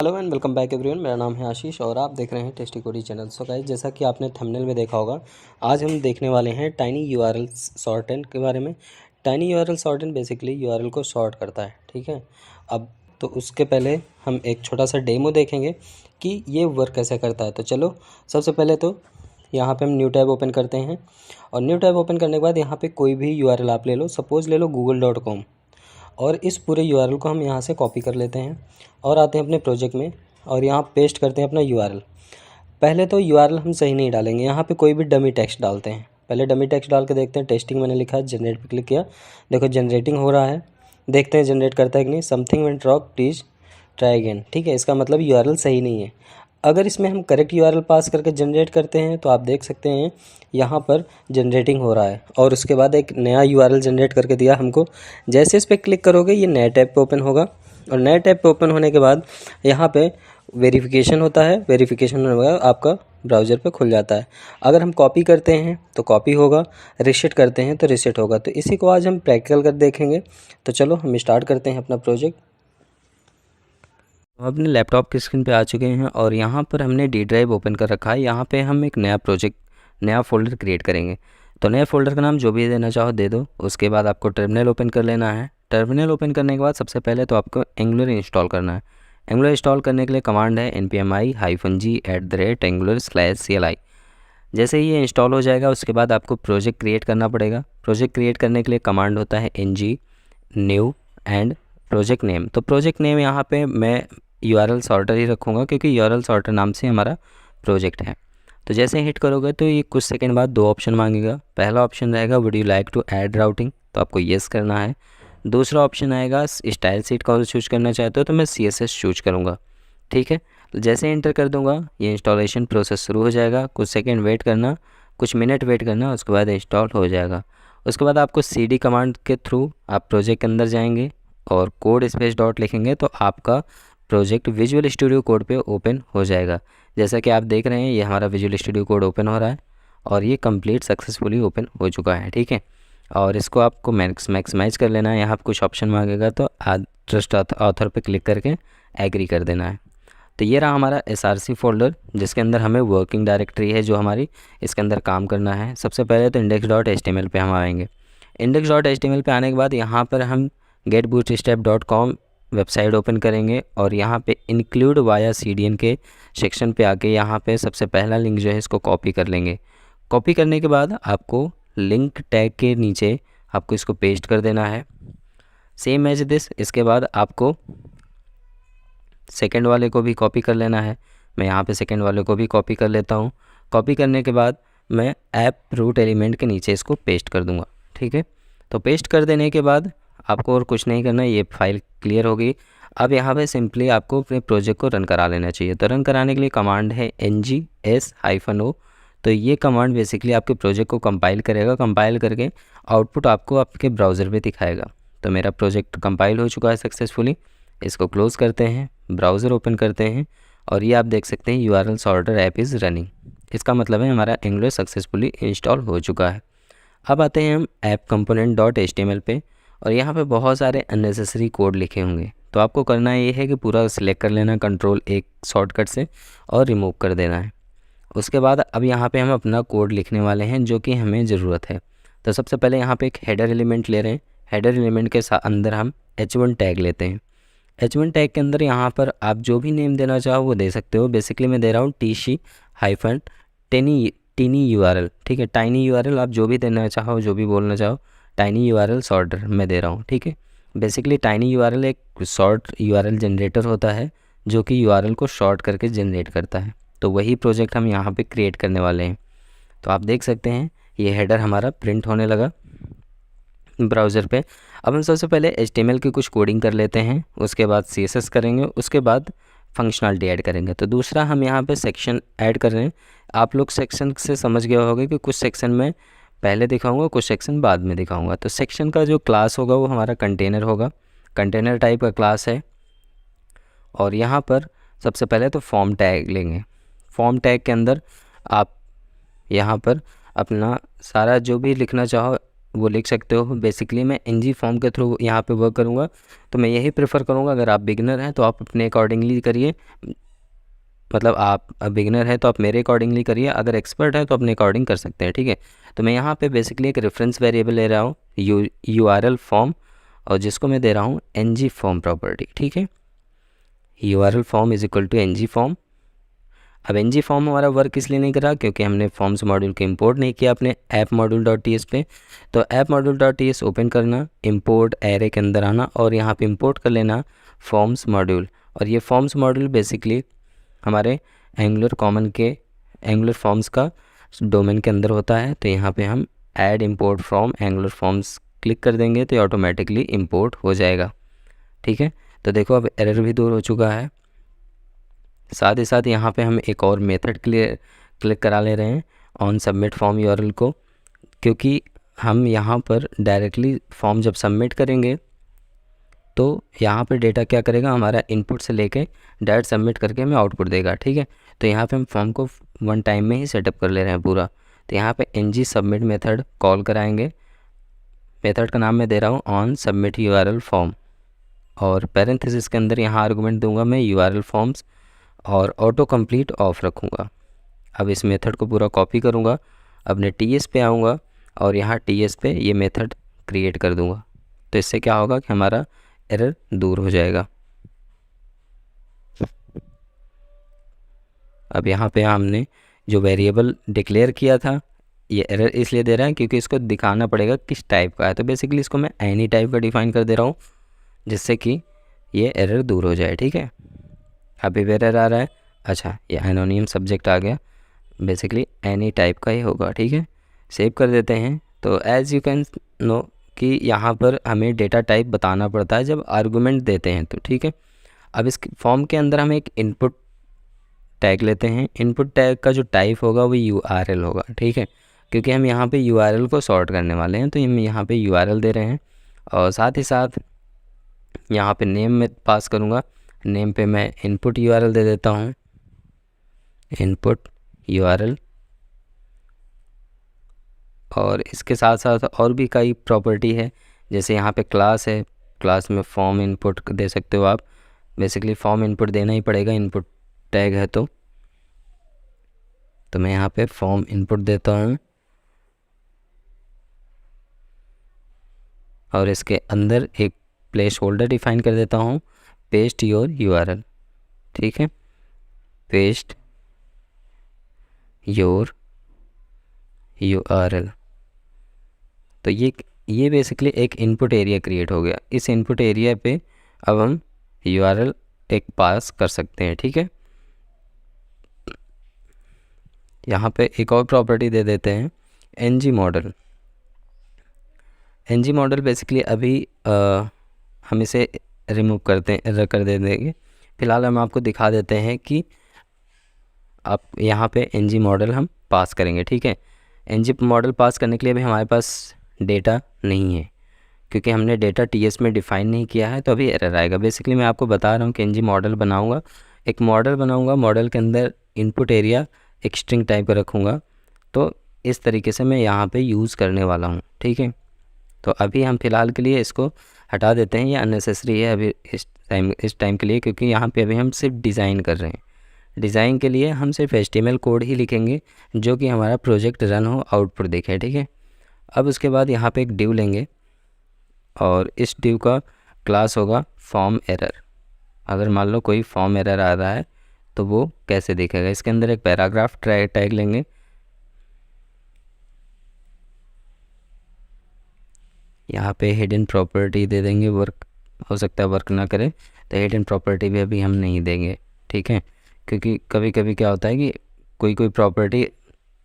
Hello and welcome back everyone. मेरा नाम है आशीष और आप देख रहे हैं टेस्टी कोडी चैनल। सो गाइस, जैसा कि आपने थंबनेल में देखा होगा, आज हम देखने वाले हैं टाइनी यूआरएल सॉर्टेंट के बारे में। टाइनी यूआरएल सॉर्टेंट बेसिकली यूआरएल को सॉर्ट करता है, ठीक है। अब तो उसके पहले हम एक छोटा सा डेमो देखेंगे कि ये वर्क कैसे करता है। तो चलो, सबसे पहले तो यहाँ पर हम न्यू टैब ओपन करते हैं और न्यू टैब ओपन करने के बाद यहाँ पर कोई भी यूआरएल आप ले लो। सपोज़ ले लो google.com और इस पूरे यूआरएल को हम यहाँ से कॉपी कर लेते हैं और आते हैं अपने प्रोजेक्ट में और यहाँ पेस्ट करते हैं अपना यूआरएल। पहले तो यूआरएल हम सही नहीं डालेंगे, यहाँ पे कोई भी डमी टेक्स्ट डालते हैं। पहले डमी टेक्स्ट डाल के देखते हैं। टेस्टिंग मैंने लिखा है, जनरेट पे क्लिक किया, देखो जनरेटिंग हो रहा है। देखते हैं जनरेट करता है कि नहीं। Something went wrong, please try again, ठीक है। इसका मतलब यूआरएल सही नहीं है। अगर इसमें हम करेक्ट यूआरएल पास करके जनरेट करते हैं तो आप देख सकते हैं यहाँ पर जनरेटिंग हो रहा है और उसके बाद एक नया यूआरएल जनरेट करके दिया हमको। जैसे इस पर क्लिक करोगे ये नए टैब पे ओपन होगा और नए टैब पे ओपन होने के बाद यहाँ पे वेरिफिकेशन होता है। वेरिफिकेशन होने के बाद आपका ब्राउज़र पे खुल जाता है। अगर हम कॉपी करते हैं तो कॉपी होगा, रिसेट करते हैं तो रिसेट होगा। तो इसी को आज हम प्रैक्टिकल कर देखेंगे। तो चलो हम स्टार्ट करते हैं अपना प्रोजेक्ट। हम अपने लैपटॉप की स्क्रीन पे आ चुके हैं और यहाँ पर हमने डी ड्राइव ओपन कर रखा है। यहाँ पे हम एक नया प्रोजेक्ट, नया फ़ोल्डर क्रिएट करेंगे। तो नए फ़ोल्डर का नाम जो भी देना चाहो दे दो। उसके बाद आपको टर्मिनल ओपन कर लेना है। टर्मिनल ओपन करने के बाद सबसे पहले तो आपको एंगुलर इंस्टॉल करना है। एंगुलर इंस्टॉल करने के लिए कमांड है npmi-g@angular/cli। जैसे ही ये इंस्टॉल हो जाएगा उसके बाद आपको प्रोजेक्ट क्रिएट करना पड़ेगा। प्रोजेक्ट क्रिएट करने के लिए कमांड होता है ng new and project name. तो प्रोजेक्ट नेम यहाँ पे मैं यूआरएल सॉर्टर ही रखूँगा क्योंकि यूआरएल सॉर्टर नाम से हमारा प्रोजेक्ट है। तो जैसे हिट करोगे तो ये कुछ सेकंड बाद दो ऑप्शन मांगेगा। पहला ऑप्शन रहेगा would you like to add routing, तो आपको येस करना है। दूसरा ऑप्शन आएगा स्टाइल सीट का चूज करना चाहते हो तो मैं CSS चूज करूँगा, ठीक है। तो जैसे एंटर कर दूँगा ये इंस्टॉलेशन प्रोसेस शुरू हो जाएगा। कुछ सेकंड वेट करना, कुछ मिनट वेट करना, उसके बाद इंस्टॉल हो जाएगा। उसके बाद आपको CD कमांड के थ्रू आप प्रोजेक्ट के अंदर जाएंगे और कोड स्पेस डॉट लिखेंगे तो आपका प्रोजेक्ट विजुअल स्टूडियो कोड पे ओपन हो जाएगा। जैसा कि आप देख रहे हैं ये हमारा विजुअल स्टूडियो कोड ओपन हो रहा है और ये कंप्लीट सक्सेसफुली ओपन हो चुका है, ठीक है। और इसको आपको मैक्सिमाइज़ कर लेना है। यहाँ पर कुछ ऑप्शन मांगेगा तो ट्रस्ट ऑथर पे क्लिक करके एग्री कर देना है। तो ये रहा हमारा SRC फोल्डर जिसके अंदर हमें वर्किंग डायरेक्टरी है जो हमारी, इसके अंदर काम करना है। सबसे पहले तो index.html पे हम आएंगे। index.html पे आने के बाद यहाँ पर हम getbootstrap.com वेबसाइट ओपन करेंगे और यहाँ पे इंक्लूड वाया CDN के सेक्शन पे आके यहाँ पे सबसे पहला लिंक जो है इसको कॉपी कर लेंगे। कॉपी करने के बाद आपको लिंक टैग के नीचे आपको इसको पेस्ट कर देना है, सेम एज दिस। इसके बाद आपको सेकंड वाले को भी कॉपी कर लेना है। मैं यहाँ पे सेकंड वाले को भी कॉपी कर लेता हूँ। कॉपी करने के बाद मैं ऐप रूट एलिमेंट के नीचे इसको पेस्ट कर दूँगा, ठीक है। तो पेस्ट कर देने के बाद आपको और कुछ नहीं करना, ये फाइल क्लियर होगी। अब यहाँ पे सिंपली आपको अपने प्रोजेक्ट को रन करा लेना चाहिए। तो रन कराने के लिए कमांड है ng-s-o। तो ये कमांड बेसिकली आपके प्रोजेक्ट को कंपाइल करेगा। कंपाइल करके आउटपुट आपको आपके ब्राउज़र पे दिखाएगा। तो मेरा प्रोजेक्ट कंपाइल हो चुका है सक्सेसफुली। इसको क्लोज़ करते हैं, ब्राउज़र ओपन करते हैं और ये आप देख सकते हैं URL sorter app is running. इसका मतलब है हमारा एंगुलर सक्सेसफुली इंस्टॉल हो चुका है। अब आते हैं हम ऐप component.html पे और यहाँ पे बहुत सारे अननेसेसरी कोड लिखे होंगे। तो आपको करना ये है कि पूरा सिलेक्ट कर लेना Ctrl+A शॉर्टकट से और रिमूव कर देना है। उसके बाद अब यहाँ पे हम अपना कोड लिखने वाले हैं जो कि हमें ज़रूरत है। तो सबसे पहले यहाँ पे एक हेडर एलिमेंट ले रहे हैं। हेडर एलिमेंट के अंदर हम h1 टैग लेते हैं। h1 टैग के अंदर यहाँ पर आप जो भी नेम देना चाहो वो दे सकते हो। बेसिकली मैं दे रहा हूँ tc-tiny URL, ठीक है। टाइनी URL आप जो भी देना चाहो, जो भी बोलना चाहो, टाइनी URL सॉर्टर मैं दे रहा हूँ, ठीक है। बेसिकली टाइनी URL एक शॉर्ट URL जनरेटर होता है जो कि URL को शॉर्ट करके जनरेट करता है। तो वही प्रोजेक्ट हम यहाँ पे क्रिएट करने वाले हैं। तो आप देख सकते हैं ये हेडर हमारा प्रिंट होने लगा ब्राउज़र पे। अब हम सबसे पहले HTML की कुछ कोडिंग कर लेते हैं, उसके बाद CSS करेंगे, उसके बाद फंक्शनलिटी ऐड करेंगे। तो दूसरा हम यहाँ पे सेक्शन ऐड कर रहे हैं। आप लोग सेक्शन से समझ गए होंगे कि कुछ सेक्शन में पहले दिखाऊंगा, कुछ सेक्शन बाद में दिखाऊंगा। तो सेक्शन का जो क्लास होगा वो हमारा कंटेनर होगा, कंटेनर टाइप का क्लास है। और यहाँ पर सबसे पहले तो फॉर्म टैग लेंगे। फॉर्म टैग के अंदर आप यहाँ पर अपना सारा जो भी लिखना चाहो वो लिख सकते हो। बेसिकली मैं ng फॉर्म के थ्रू यहाँ पे वर्क करूँगा, तो मैं यही प्रेफर करूँगा। अगर आप बिगनर हैं तो आप अपने अकॉर्डिंगली करिए, मतलब आप बिगनर है तो आप मेरे अकॉर्डिंगली करिए, अगर एक्सपर्ट है तो अपने अकॉर्डिंग कर सकते हैं, ठीक है। तो मैं यहाँ पे बेसिकली एक रेफरेंस वेरिएबल ले रहा हूँ URL फॉर्म, और जिसको मैं दे रहा हूँ ng फॉर्म प्रॉपर्टी, ठीक है। URL form is equal to ng form. अब ng फॉर्म हमारा वर्क इसलिए नहीं कर रहा क्योंकि हमने फॉर्म्स मॉड्यूल को इंपोर्ट नहीं किया अपने ऐप module.ts पे। तो ऐप module.ts ओपन करना, इंपोर्ट एरे के अंदर आना और यहाँ पे इंपोर्ट कर लेना फॉर्म्स मॉड्यूल। और ये फॉर्म्स मॉड्यूल बेसिकली हमारे एंगुलर कॉमन के एंगुलर फॉर्म्स का डोमेन के अंदर होता है। तो यहाँ पे हम add import from angular forms click कर देंगे तो ये ऑटोमेटिकली इंपोर्ट हो जाएगा, ठीक है। तो देखो अब एरर भी दूर हो चुका है। साथ ही साथ यहाँ पे हम एक और मेथड क्लिक करा ले रहे हैं ऑन सबमिट फॉर्म URL को, क्योंकि हम यहाँ पर डायरेक्टली फॉर्म जब सबमिट करेंगे तो यहाँ पे डेटा क्या करेगा, हमारा इनपुट से लेके डायरेक्ट सबमिट करके हमें आउटपुट देगा, ठीक है। तो यहाँ पे हम फॉर्म को वन टाइम में ही सेटअप कर ले रहे हैं पूरा। तो यहाँ पे ng सबमिट मेथड कॉल कराएंगे। मेथड का नाम मैं दे रहा हूँ ऑन सबमिट URL फॉर्म, और पैरेंथेसिस के अंदर यहाँ आर्गुमेंट दूंगा मैं URL फॉर्म्स, और ऑटो कंप्लीट ऑफ रखूँगा। अब इस मेथड को पूरा कॉपी करूँगा, अपने TS पे आऊँगा और यहाँ TS पे ये मेथड क्रिएट कर दूँगा। तो इससे क्या होगा कि हमारा एरर दूर हो जाएगा। अब यहाँ पे हमने जो वेरिएबल डिक्लेयर किया था, ये एरर इसलिए दे रहा है क्योंकि इसको दिखाना पड़ेगा किस टाइप का है। तो बेसिकली इसको मैं एनी टाइप का डिफ़ाइन कर दे रहा हूँ, जिससे कि ये एरर दूर हो जाए, ठीक है। अभी एरर आ रहा है, अच्छा ये एनोनियम सब्जेक्ट आ गया, बेसिकली एनी टाइप का ही होगा, ठीक है। सेव कर देते हैं। तो एज़ यू कैन नो कि यहाँ पर हमें डेटा टाइप बताना पड़ता है जब आर्गुमेंट देते हैं, तो ठीक है। अब इस फॉर्म के अंदर हम एक इनपुट टैग लेते हैं। इनपुट टैग का जो टाइप होगा वो URL होगा, ठीक है, क्योंकि हम यहाँ पे URL को सॉर्ट करने वाले हैं। तो हम यहाँ पे URL दे रहे हैं, और साथ ही साथ यहाँ पे नेम में पास करूँगा। नेम पे मैं इनपुट URL दे देता हूँ, इनपुट URL। और इसके साथ साथ और भी कई प्रॉपर्टी है, जैसे यहाँ पे क्लास है, क्लास में फॉर्म इनपुट दे सकते हो आप। बेसिकली फॉर्म इनपुट देना ही पड़ेगा, इनपुट टैग है तो मैं यहाँ पे फॉर्म इनपुट देता हूँ, और इसके अंदर एक प्लेस होल्डर डिफाइन कर देता हूँ, पेस्ट योर URL, ठीक है, पेस्ट योर URL। तो ये बेसिकली एक इनपुट एरिया क्रिएट हो गया। इस इनपुट एरिया पे अब हम URL एक पास कर सकते हैं, ठीक है। यहाँ पे एक और प्रॉपर्टी दे देते हैं ng model. ng model basically अभी हम इसे रिमूव कर देंगे। फ़िलहाल हम आपको दिखा देते हैं कि आप यहाँ पे ng मॉडल हम पास करेंगे, ठीक है। ng मॉडल पास करने के लिए अभी हमारे पास डेटा नहीं है, क्योंकि हमने डेटा TS में डिफ़ाइन नहीं किया है, तो अभी एरर आएगा। बेसिकली मैं आपको बता रहा हूँ कि ng मॉडल बनाऊँगा, एक मॉडल बनाऊँगा, मॉडल के अंदर इनपुट एरिया एक स्ट्रिंग टाइप का रखूँगा। तो इस तरीके से मैं यहाँ पे यूज़ करने वाला हूँ, ठीक है। तो अभी हम फ़िलहाल के लिए इसको हटा देते हैं, ये अननेसेसरी है अभी इस टाइम के लिए, क्योंकि यहाँ पे अभी हम सिर्फ डिज़ाइन कर रहे हैं। डिज़ाइन के लिए हम सिर्फ HTML कोड ही लिखेंगे जो कि हमारा प्रोजेक्ट रन हो, आउटपुट दिखे, ठीक है। अब उसके बाद यहाँ पे एक डिव लेंगे, और इस डिव का क्लास होगा फॉर्म एरर। अगर मान लो कोई फॉर्म एरर आ रहा है तो वो कैसे दिखेगा। इसके अंदर एक पैराग्राफ टैग लेंगे, यहाँ पे हिडन प्रॉपर्टी दे देंगे, वर्क हो सकता है वर्क ना करे, तो हिडन प्रॉपर्टी भी अभी हम नहीं देंगे, ठीक है, क्योंकि कभी कभी क्या होता है कि कोई प्रॉपर्टी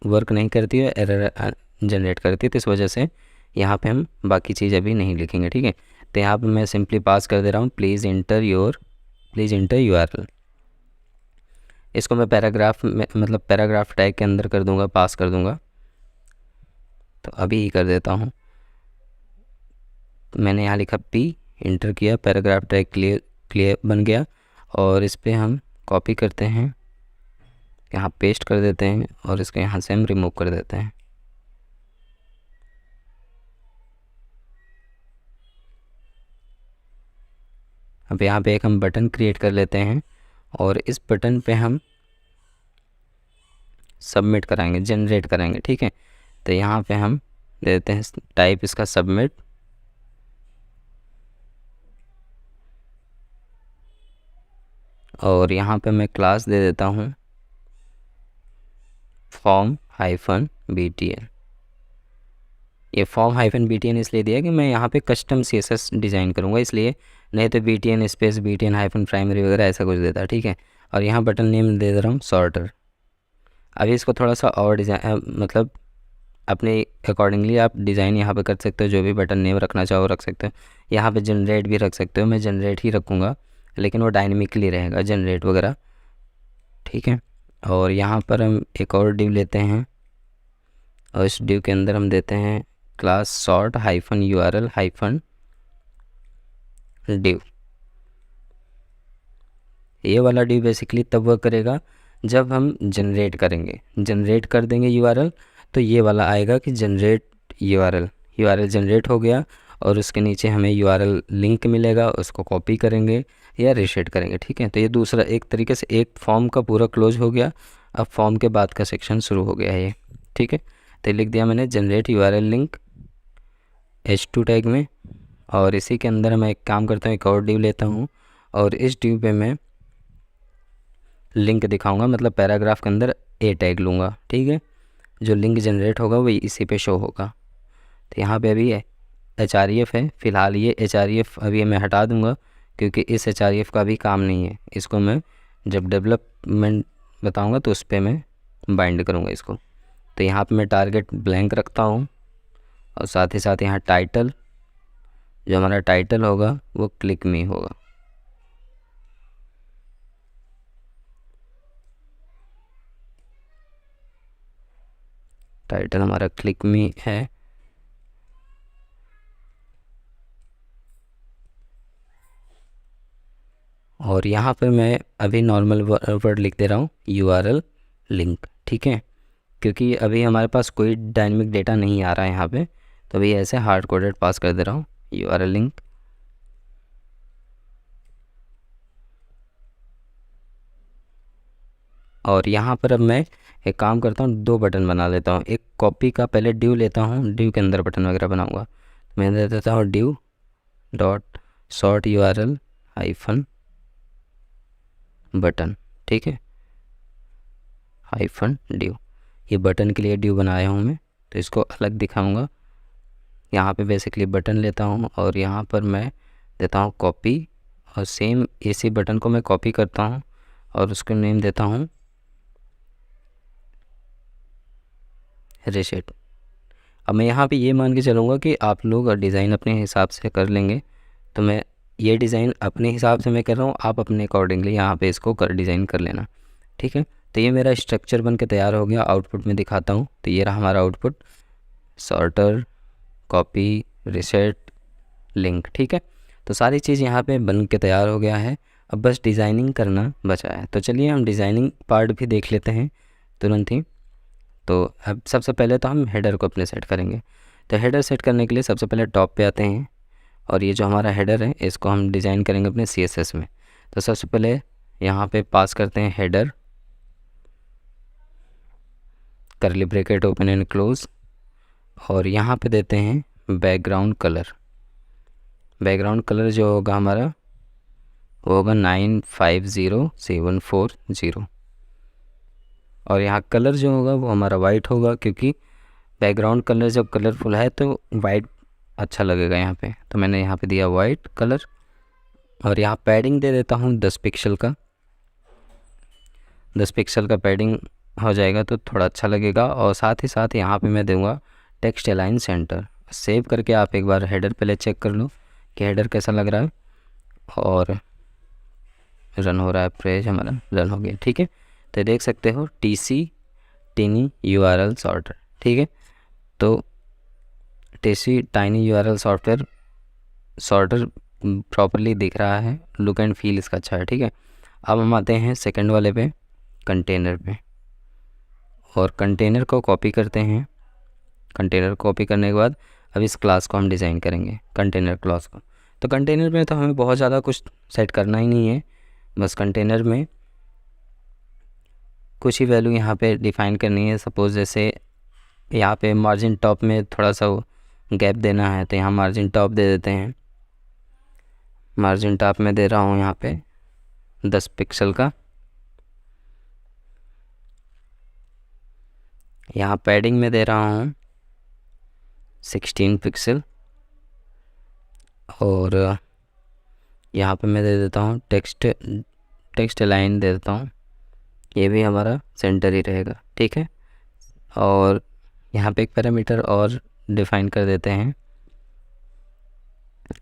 वर्क नहीं करती है, एरर जनरेट करती है, तो इस वजह से यहाँ पे हम बाकी चीज़ अभी नहीं लिखेंगे, ठीक है। तो यहाँ पे मैं सिंपली पास कर दे रहा हूँ प्लीज़ इंटर URL। इसको मैं पैराग्राफ में मतलब पैराग्राफ टैग के अंदर कर दूँगा, पास कर दूँगा। तो अभी ही कर देता हूँ। तो मैंने यहाँ लिखा P, इंटर किया, पैराग्राफ टैग क्लियर बन गया, और इस पर हम कॉपी करते हैं, यहाँ पेस्ट कर देते हैं, और इसको यहाँ से हम रिमूव कर देते हैं। अब यहाँ पे एक हम बटन क्रिएट कर लेते हैं और इस बटन पे हम सबमिट कराएंगे, जनरेट कराएंगे, ठीक है। तो यहाँ पे हम दे देते हैं टाइप इसका सबमिट, और यहाँ पे मैं क्लास दे देता हूँ form-btn। ये form-btn इसलिए दिया कि मैं यहाँ पे कस्टम CSS डिज़ाइन करूँगा इसलिए, नहीं तो btn स्पेस btn प्राइमरी वगैरह ऐसा कुछ देता है, ठीक है। और यहाँ बटन नेम दे दे रहा हूँ सॉर्टर। अभी इसको थोड़ा सा और डिज़ाइन मतलब अपने अकॉर्डिंगली आप डिज़ाइन यहाँ पे कर सकते हो, जो भी बटन नेम रखना चाहो रख सकते हो। यहाँ पे जनरेट भी रख सकते हो, मैं जनरेट ही रखूँगा लेकिन वो डायनेमिकली रहेगा जनरेट वगैरह, ठीक है। और यहाँ पर हम एक और डिव लेते हैं और इस डिव के अंदर हम देते हैं क्लास सॉर्ट -url -div। ये वाला डिव बेसिकली तब वर्क करेगा जब हम जनरेट करेंगे, जनरेट कर देंगे URL तो ये वाला आएगा कि जनरेट URL जनरेट हो गया और उसके नीचे हमें URL लिंक मिलेगा, उसको कॉपी करेंगे या रीसेट करेंगे, ठीक है। तो ये दूसरा एक तरीके से एक फॉर्म का पूरा क्लोज हो गया। अब फॉर्म के बाद का सेक्शन शुरू हो गया है ये, ठीक है। तो लिख दिया मैंने generate URL link H2 tag में, और इसी के अंदर मैं एक काम करता हूँ, एक और डिव लेता हूँ और इस डिव पे मैं लिंक दिखाऊंगा, मतलब पैराग्राफ के अंदर A टैग लूँगा, ठीक है। जो लिंक जनरेट होगा वही इसी पे शो होगा। तो यहाँ पे अभी href है, फ़िलहाल ये href अभी मैं हटा दूँगा क्योंकि इस href का भी काम नहीं है, इसको मैं जब डेवलपमेंट बताऊँगा तो उस पर मैं बाइंड करूँगा इसको। तो यहाँ पे मैं टारगेट ब्लैंक रखता हूँ और साथ ही साथ यहाँ टाइटल, जो हमारा टाइटल होगा वो क्लिक मी होगा। टाइटल हमारा क्लिक मी है। और यहाँ पर मैं अभी नॉर्मल वर्ड लिख दे रहा हूँ URL लिंक, ठीक है, क्योंकि अभी हमारे पास कोई डायनेमिक डेटा नहीं आ रहा है यहाँ पे, तो अभी ऐसे हार्ड कोडेड पास कर दे रहा हूँ URL लिंक। और यहाँ पर अब मैं एक काम करता हूँ, दो बटन बना लेता हूँ। एक कॉपी का पहले डिव लेता हूँ, डिव के अंदर बटन वगैरह बनाऊँगा। मैं दे देता हूँ div dot sort URL -button, ठीक है, -div। ये बटन के लिए डिव बनाया हूँ मैं, तो इसको अलग दिखाऊंगा। यहाँ पे बेसिकली बटन लेता हूँ और यहाँ पर मैं देता हूँ कॉपी, और सेम इसी बटन को मैं कॉपी करता हूँ और उसको नेम देता हूँ रीसेट। अब मैं यहाँ पे ये मान के चलूँगा कि आप लोग डिज़ाइन अपने हिसाब से कर लेंगे, तो मैं ये डिज़ाइन अपने हिसाब से मैं कर रहा हूँ, आप अपने अकॉर्डिंगली यहाँ पे इसको डिज़ाइन कर लेना, ठीक है। तो ये मेरा स्ट्रक्चर बन के तैयार हो गया। आउटपुट में दिखाता हूँ, तो ये रहा हमारा output, sorter, copy, reset, link, ठीक है। तो सारी चीज़ यहाँ पे बन के तैयार हो गया है, अब बस डिज़ाइनिंग करना बचा है। तो चलिए हम डिज़ाइनिंग पार्ट भी देख लेते हैं तुरंत ही। तो अब सबसे पहले तो हम हेडर को अपने सेट करेंगे। तो हेडर सेट करने के लिए सबसे पहले टॉप पे आते हैं और ये जो हमारा हेडर है इसको हम डिज़ाइन करेंगे अपने CSS में। तो सबसे पहले यहाँ पे पास करते हैं हेडर, करली ब्रैकेट ओपन एंड क्लोज, और यहाँ पे देते हैं बैकग्राउंड कलर। बैकग्राउंड कलर जो होगा हमारा वो होगा 950740, और यहाँ कलर जो होगा वो हमारा वाइट होगा, क्योंकि बैकग्राउंड कलर जब कलरफुल है तो वाइट अच्छा लगेगा यहाँ पे। तो मैंने यहाँ पे दिया वाइट कलर, और यहाँ पैडिंग दे देता हूँ 10 पिक्सल का। 10 पिक्सल का पैडिंग हो जाएगा तो थोड़ा अच्छा लगेगा। और साथ ही साथ यहाँ पे मैं दूंगा टेक्स्ट अलाइन सेंटर। सेव करके आप एक बार हेडर पहले चेक कर लो कि हेडर कैसा लग रहा है, और रन हो रहा है, पेज हमारा रन हो गया, ठीक है। तो देख सकते हो TC टिनी URL सॉर्टर, ठीक है। तो TC tiny URL sorter properly दिख रहा है, लुक एंड फील इसका अच्छा है, ठीक है। अब हम आते हैं सेकंड वाले पे, कंटेनर पे, और कंटेनर को कॉपी करते हैं। कंटेनर कॉपी करने के बाद अब इस क्लास को हम डिज़ाइन करेंगे, कंटेनर क्लास को। तो कंटेनर में तो हमें बहुत ज़्यादा कुछ सेट करना ही नहीं है, बस कंटेनर में कुछ ही वैल्यू यहाँ पे डिफ़ाइन करनी है। सपोज़ जैसे यहाँ पे मार्जिन टॉप में थोड़ा सा गैप देना है, तो यहाँ मार्जिन टॉप दे देते हैं। मार्जिन टॉप में दे रहा हूँ यहाँ पे 10 पिक्सल का। यहाँ पैडिंग में दे रहा हूँ 16 पिक्सल, और यहाँ पे मैं दे देता हूँ टेक्स्ट लाइन दे देता हूँ, ये भी हमारा सेंटर ही रहेगा, ठीक है। और यहाँ पे एक पैरामीटर और डिफ़ाइन कर देते हैं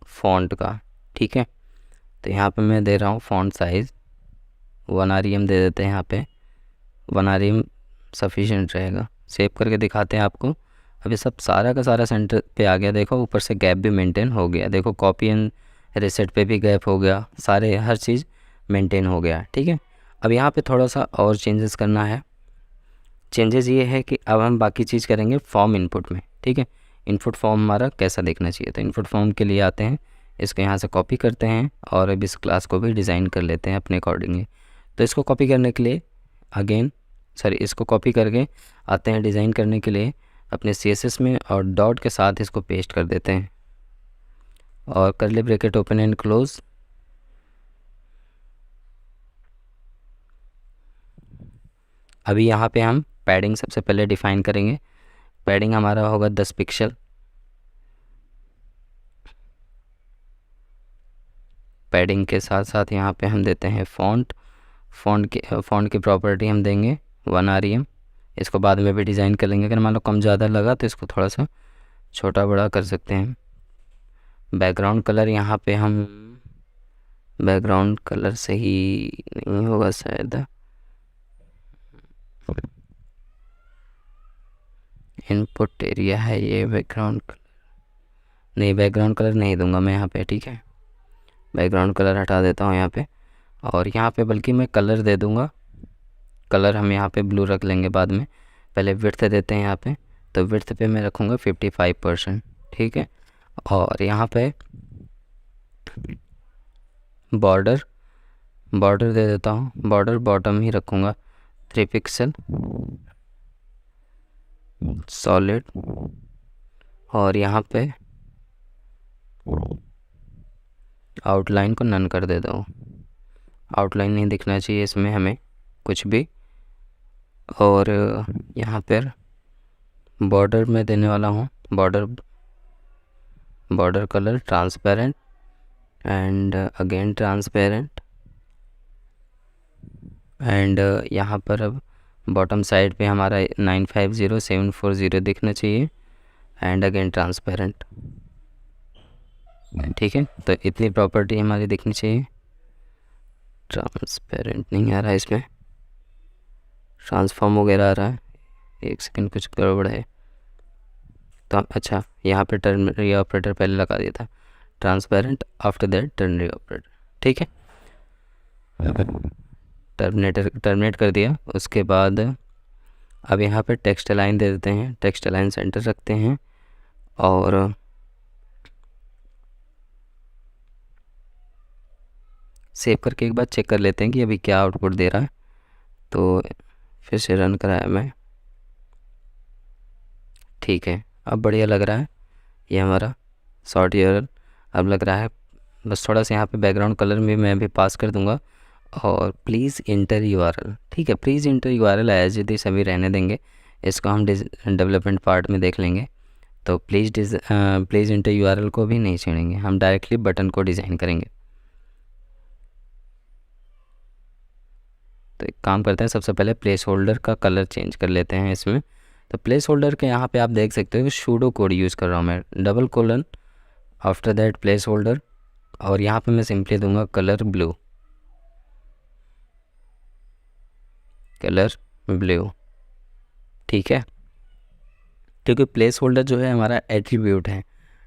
फ़ॉन्ट का, ठीक है। तो यहाँ पे मैं दे रहा हूँ फ़ॉन्ट साइज़ 1 rem दे देते हैं। यहाँ पे 1 rem सफिशिएंट रहेगा। सेव करके दिखाते हैं आपको। अभी सब सारा का सारा सेंटर पे आ गया, देखो ऊपर से गैप भी मेंटेन हो गया, देखो कॉपी एंड रीसेट पे भी गैप हो गया, सारे हर चीज़ मेंटेन हो गया, ठीक है। अब यहाँ पे थोड़ा सा और चेंजेस करना है। चेंजेस ये है कि अब हम बाकी चीज़ करेंगे फॉर्म इनपुट में, ठीक है। इनपुट फॉर्म हमारा कैसा देखना चाहिए, तो इनपुट फॉर्म के लिए आते हैं, इसको यहाँ से कॉपी करते हैं और अब इस क्लास को भी डिज़ाइन कर लेते हैं अपने अकॉर्डिंगली। तो इसको कॉपी करने के लिए इसको कॉपी करके आते हैं डिज़ाइन करने के लिए अपने CSS में, और डॉट के साथ इसको पेस्ट कर देते हैं और curly bracket open and close. अभी यहाँ पे हम पैडिंग सबसे पहले डिफ़ाइन करेंगे। पैडिंग हमारा होगा 10 पिक्सल। पैडिंग के साथ साथ यहाँ पे हम देते हैं फ़ॉन्ट की प्रॉपर्टी हम देंगे 1 rem। इसको बाद में भी डिज़ाइन कर लेंगे, अगर मान लो कम ज़्यादा लगा तो इसको थोड़ा सा छोटा बड़ा कर सकते हैं। बैकग्राउंड कलर यहाँ पे हम बैकग्राउंड कलर सही नहीं होगा शायद, इनपुट एरिया है ये, बैकग्राउंड कलर नहीं दूंगा मैं यहाँ पे, ठीक है। बैकग्राउंड कलर हटा देता हूँ यहाँ पे, और यहाँ पे बल्कि मैं कलर दे दूँगा। कलर हम यहाँ पे ब्लू रख लेंगे बाद में, पहले विड्थ देते हैं यहाँ पे, तो विड्थ पे मैं रखूँगा 55%, ठीक है। और यहाँ पे बॉर्डर दे देता हूँ, बॉर्डर बॉटम ही रखूँगा 3 पिक्सल सॉलिड। और यहाँ पे आउटलाइन को नन कर देता हूँ, आउटलाइन नहीं दिखना चाहिए इसमें हमें कुछ भी। और यहाँ पर बॉर्डर में देने वाला हूँ border colour transparent and again transparent, and यहाँ पर अब बॉटम साइड पे हमारा 950740 दिखना चाहिए एंड अगेन ट्रांसपेरेंट, ठीक है। तो इतनी प्रॉपर्टी हमारी दिखनी चाहिए। ट्रांसपेरेंट नहीं आ रहा है इसमें, ट्रांसफॉर्म वगैरह आ रहा है, एक सेकंड कुछ गड़बड़ है। तो अच्छा यहाँ पे टर्नरी ऑपरेटर पहले लगा दिया था, transparent after that ternary operator, ठीक है। टर्मिनेट कर दिया। उसके बाद अब यहाँ पे टेक्स्ट लाइन दे देते हैं, टेक्स्ट लाइन सेंटर रखते हैं और सेव करके एक बार चेक कर लेते हैं कि अभी क्या आउटपुट दे रहा है। तो फिर से रन कराया मैं, ठीक है, अब बढ़िया लग रहा है ये हमारा शॉर्ट यूआरएल अब लग रहा है। बस थोड़ा सा यहाँ पे बैकग्राउंड कलर में मैं भी पास कर दूंगा, और प्लीज़ इंटर यूआरएल, ठीक है, please enter URL as it is अभी रहने देंगे, इसको हम डेवलपमेंट पार्ट में देख लेंगे। तो प्लीज़ इंटर यूआरएल को भी नहीं छेड़ेंगे, हम डायरेक्टली बटन को डिज़ाइन करेंगे। तो एक काम करते हैं, सबसे पहले प्लेस होल्डर का कलर चेंज कर लेते हैं इसमें। तो प्लेस होल्डर के यहाँ पे आप देख सकते हो कि सूडो कोड यूज़ कर रहा हूँ मैं, double colon after that place holder, और यहाँ पे मैं सिंपली दूंगा कलर ब्लू, ठीक है। क्योंकि प्लेस होल्डर जो है हमारा एट्रीब्यूट है,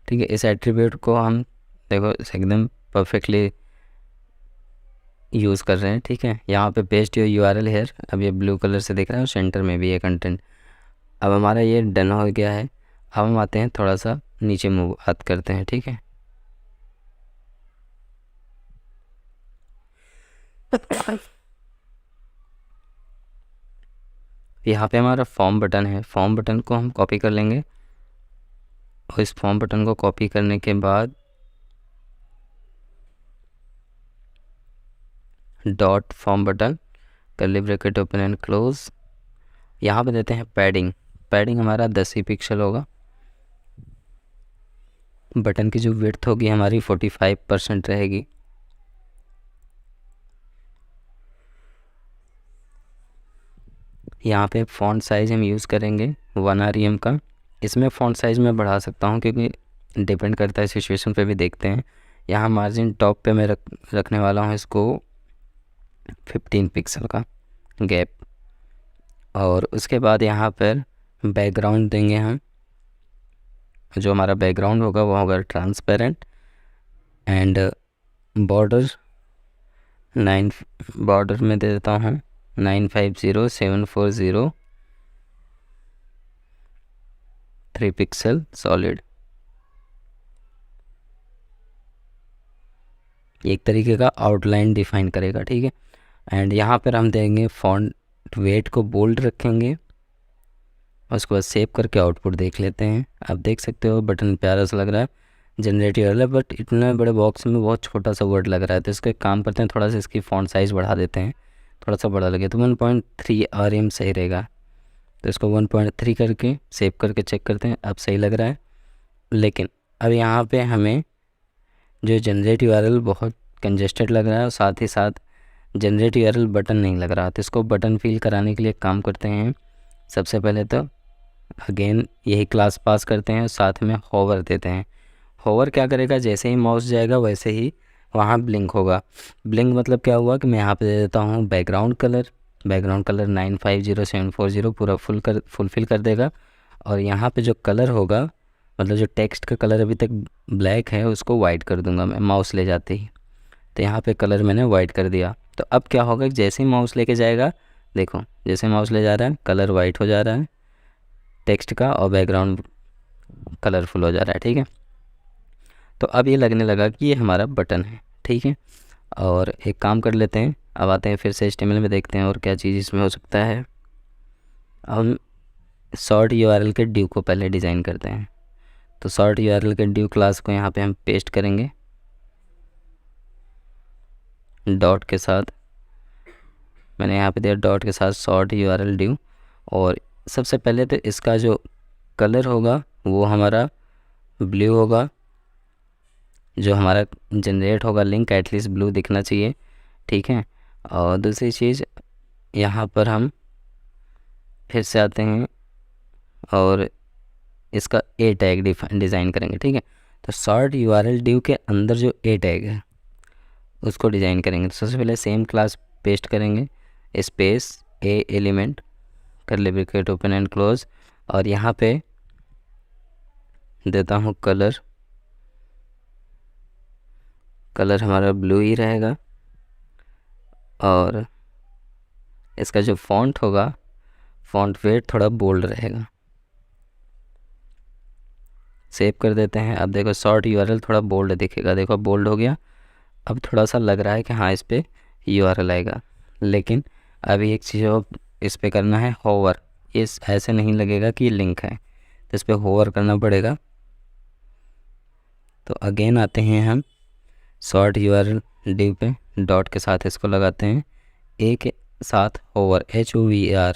ठीक है। इस एट्रीब्यूट को हम देखो एकदम परफेक्टली यूज़ कर रहे हैं, ठीक है। यहाँ पे पेस्ट योर यूआरएल हेयर, अब ये ब्लू कलर से दिख रहा है और सेंटर में भी है कंटेंट। अब हमारा ये डन हो गया है। अब हम आते हैं थोड़ा सा नीचे मूव हाथ करते हैं, ठीक है। यहाँ पे हमारा फॉर्म बटन है, फॉर्म बटन को हम कॉपी कर लेंगे और इस फॉर्म बटन को कॉपी करने के बाद dot form button curly bracket open and close, यहाँ पे देते हैं पैडिंग। पैडिंग हमारा 10 ही पिक्सल होगा। बटन की जो विड्थ होगी हमारी 45% रहेगी। यहाँ पे फ़ॉन्ट साइज़ हम यूज़ करेंगे 1 REM का। इसमें फ़ॉन्ट साइज़ मैं बढ़ा सकता हूँ क्योंकि डिपेंड करता है सिचुएशन पे भी, देखते हैं। यहाँ मार्जिन टॉप पे मैं रखने वाला हूँ इसको 15 पिक्सल का गैप। और उसके बाद यहाँ पर बैकग्राउंड देंगे हम। जो हमारा बैकग्राउंड होगा वो होगा ट्रांसपेरेंट एंड बॉर्डर 9 बॉर्डर में दे देता हूँ 950740 3 पिक्सल सॉलिड। एक तरीके का आउटलाइन डिफाइन करेगा, ठीक है। एंड यहाँ पर हम देंगे फॉन्ट वेट को बोल्ड रखेंगे और उसके बाद सेव करके आउटपुट देख लेते हैं। आप देख सकते हो बटन प्यारा सा लग रहा है, जनरेटिव वाला, बट इतने बड़े बॉक्स में बहुत छोटा सा वर्ड लग रहा है। तो इसका काम करते हैं, थोड़ा सा इसकी फॉन्ट साइज़ बढ़ा देते हैं, थोड़ा सा बड़ा लगे तो 1.3 RM सही रहेगा। तो इसको 1.3 करके सेव करके चेक करते हैं, अब सही लग रहा है। लेकिन अब यहाँ पे हमें जो जनरेट यूआरएल बहुत कंजेस्टेड लग रहा है और साथ ही साथ जनरेट यूआरएल बटन नहीं लग रहा। तो इसको बटन फिल कराने के लिए काम करते हैं। सबसे पहले तो अगेन यही क्लास पास करते हैं और साथ में होवर देते हैं। होवर क्या करेगा, जैसे ही माउस जाएगा वैसे ही वहाँ ब्लिंक होगा। ब्लिंक मतलब क्या हुआ कि मैं यहाँ पे दे देता हूँ बैकग्राउंड कलर 950740 पूरा फुलफिल कर देगा। और यहाँ पे जो कलर होगा, मतलब जो टेक्स्ट का कलर अभी तक ब्लैक है उसको वाइट कर दूंगा मैं माउस ले जाते ही। तो यहाँ पे कलर मैंने वाइट कर दिया। तो अब क्या होगा, जैसे ही माउस लेके जाएगा, देखो जैसे माउस ले जा रहा है कलर वाइट हो जा रहा है टेक्स्ट का और बैकग्राउंड कलरफुल हो जा रहा है, ठीक है। तो अब ये लगने लगा कि ये हमारा बटन है, ठीक है। और एक काम कर लेते हैं, अब आते हैं फिर से HTML में, देखते हैं और क्या चीज़ इसमें हो सकता है। हम शॉर्ट URL के ड्यू को पहले डिज़ाइन करते हैं। तो शॉर्ट URL के ड्यू क्लास को यहाँ पे हम पेस्ट करेंगे डॉट के साथ। मैंने यहाँ पे दिया डॉट के साथ शॉर्ट URL ड्यू। और सबसे पहले तो इसका जो कलर होगा वो हमारा ब्लू होगा, जो हमारा जनरेट होगा लिंक एटलीस्ट ब्लू दिखना चाहिए, ठीक है। और दूसरी चीज़ यहाँ पर हम फिर से आते हैं और इसका ए टैग डिज़ाइन करेंगे, ठीक है। तो शॉर्ट URL ड्यू के अंदर जो ए टैग है उसको डिज़ाइन करेंगे। तो सबसे पहले सेम क्लास पेस्ट करेंगे, space A element curly bracket open and close, और यहाँ पे देता हूँ कलर हमारा ब्लू ही रहेगा। और इसका जो फॉन्ट होगा, फॉन्ट वेट थोड़ा बोल्ड रहेगा। सेव कर देते हैं। अब देखो शॉर्ट URL थोड़ा बोल्ड दिखेगा, देखो बोल्ड हो गया। अब थोड़ा सा लग रहा है कि हाँ इस पर URL आएगा, लेकिन अभी एक चीज़ और इस पर करना है, होवर। इस ऐसे नहीं लगेगा कि ये लिंक है, तो इस पर होवर करना पड़ेगा। तो अगेन आते हैं हम शॉर्ट URL ड्यू पे, डॉट के साथ इसको लगाते हैं, ए के साथ होवर HOVR।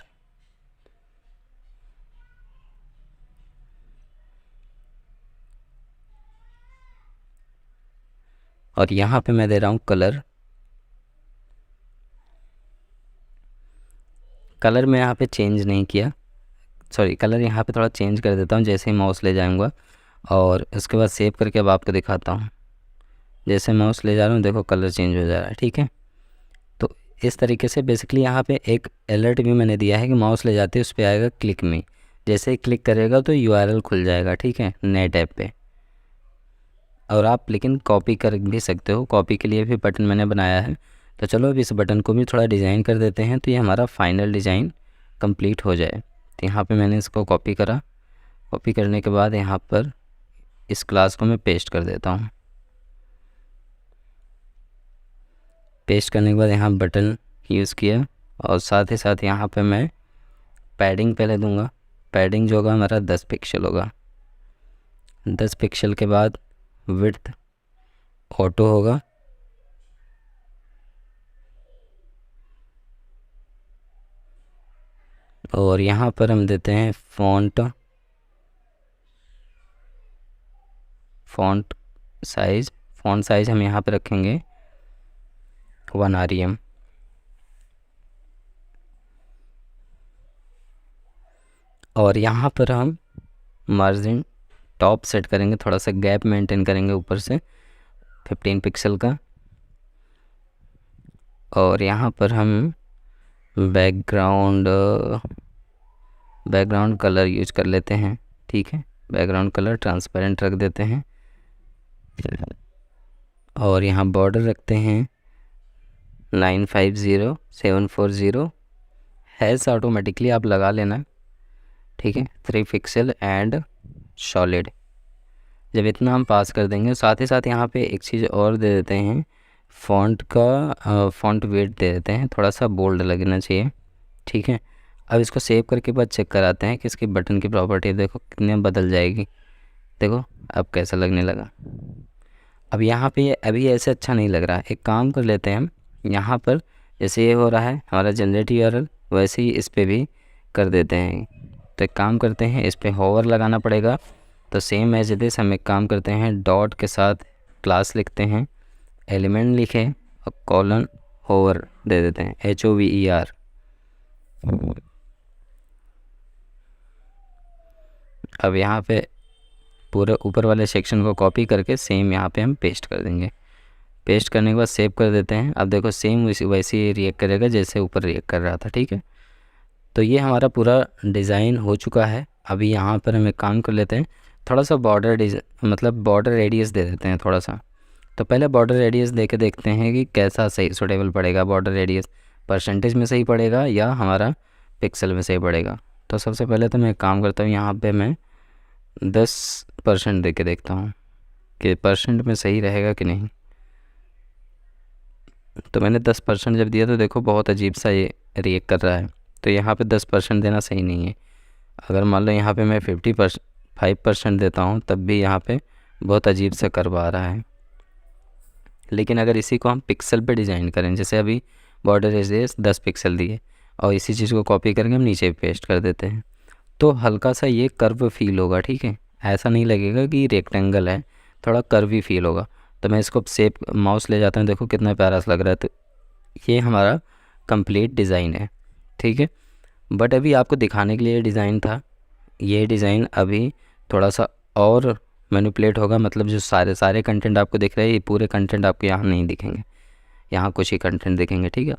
और यहाँ पे मैं दे रहा हूँ कलर मैं यहाँ पे चेंज नहीं किया, सॉरी कलर यहाँ पे थोड़ा चेंज कर देता हूँ जैसे ही माउस ले जाऊँगा। और उसके बाद सेव करके अब आपको दिखाता हूँ, जैसे माउस ले जा रहा हूँ देखो कलर चेंज हो जा रहा है, ठीक है। तो इस तरीके से बेसिकली यहाँ पे एक अलर्ट भी मैंने दिया है कि माउस ले जाते उस पर आएगा क्लिक मी, जैसे ही क्लिक करेगा तो URL खुल जाएगा, ठीक है, नए टैब पे। और आप लेकिन कॉपी कर भी सकते हो, कॉपी के लिए भी बटन मैंने बनाया है। तो चलो अब इस बटन को भी थोड़ा डिज़ाइन कर देते हैं, तो ये हमारा फाइनल डिज़ाइन कंप्लीट हो जाए। तो यहाँ पे मैंने इसको कॉपी करा, कॉपी करने के बाद यहाँ पर इस क्लास को मैं पेस्ट कर देता हूँ। पेस्ट करने के बाद यहाँ बटन यूज़ किया और साथ ही साथ यहाँ पे मैं पैडिंग पहले दूंगा। पैडिंग जो होगा हमारा 10 पिक्सल होगा। 10 पिक्सल के बाद विड्थ ऑटो होगा और यहाँ पर हम देते हैं फ़ॉन्ट साइज़। फ़ॉन्ट साइज़ हम यहाँ पे रखेंगे 1 rem। और यहाँ पर हम मार्जिन टॉप सेट करेंगे, थोड़ा सा गैप मेंटेन करेंगे ऊपर से 15 पिक्सल का। और यहाँ पर हम बैकग्राउंड कलर यूज कर लेते हैं, ठीक है। बैकग्राउंड कलर ट्रांसपेरेंट रख देते हैं और यहाँ बॉर्डर रखते हैं 950740। हैज़ ऑटोमेटिकली आप लगा लेना, ठीक है। 3 पिक्सल एंड सॉलिड। जब इतना हम पास कर देंगे, साथ ही साथ यहाँ पे एक चीज़ और दे देते हैं, फ़ॉन्ट वेट दे देते हैं, थोड़ा सा बोल्ड लगना चाहिए, ठीक है। अब इसको सेव करके बाद चेक कराते हैं कि इसकी बटन की प्रॉपर्टी देखो कितने बदल जाएगी। देखो अब कैसा लगने लगा। अब यहाँ पे अभी ऐसे अच्छा नहीं लग रहा है। एक काम कर लेते हैं हम, यहाँ पर जैसे ये हो रहा है हमारा जनरेट यूआरएल, वैसे ही इस पर भी कर देते हैं। तो एक काम करते हैं, इस पर होवर लगाना पड़ेगा। तो सेम एज दिस हम एक काम करते हैं, डॉट के साथ क्लास लिखते हैं, एलिमेंट लिखे और कॉलन होवर दे देते हैं, HOVER। अब यहाँ पे पूरे ऊपर वाले सेक्शन को कॉपी करके सेम यहाँ पे हम पेस्ट कर देंगे। पेस्ट करने के बाद सेव कर देते हैं। अब देखो सेम वैसे ही रिएक्ट करेगा जैसे ऊपर रिएक्ट कर रहा था, ठीक है। तो ये हमारा पूरा डिज़ाइन हो चुका है। अभी यहाँ पर हम एक काम कर लेते हैं, थोड़ा सा बॉर्डर रेडियस दे देते हैं थोड़ा सा। तो पहले बॉर्डर रेडियस दे के देखते हैं कि कैसा सही सूटेबल पड़ेगा। बॉर्डर रेडियस परसेंटेज में सही पड़ेगा या हमारा पिक्सल में सही पड़ेगा। तो सबसे पहले तो मैं एक काम करता हूँ, यहाँ पे मैं 10% दे के देखता हूँ कि परसेंट में सही रहेगा कि नहीं। तो मैंने 10% जब दिया तो देखो बहुत अजीब सा ये रिएक्ट कर रहा है। तो यहाँ पे 10% देना सही नहीं है। अगर मान लो यहाँ पे मैं 5% देता हूँ तब भी यहाँ पे बहुत अजीब सा करवा रहा है। लेकिन अगर इसी को हम पिक्सल पे डिज़ाइन करें, जैसे अभी बॉर्डर रेडियस 10 पिक्सल दिए और इसी चीज़ को कॉपी करके हम नीचे पेस्ट कर देते हैं, तो हल्का सा ये कर्व फील होगा, ठीक है। ऐसा नहीं लगेगा कि रेक्टेंगल है, थोड़ा कर्वी फील होगा। तो मैं इसको सेव माउस ले जाता हूँ, देखो कितना प्यारा सा लग रहा है। तो ये हमारा कंप्लीट डिज़ाइन है, ठीक है। बट अभी आपको दिखाने के लिए डिज़ाइन था, ये डिज़ाइन अभी थोड़ा सा और मैनिपुलेट होगा। मतलब जो सारे कंटेंट आपको दिख रहे हैं, ये पूरे कंटेंट आपको यहाँ नहीं दिखेंगे, यहाँ कुछ ही कंटेंट दिखेंगे, ठीक है।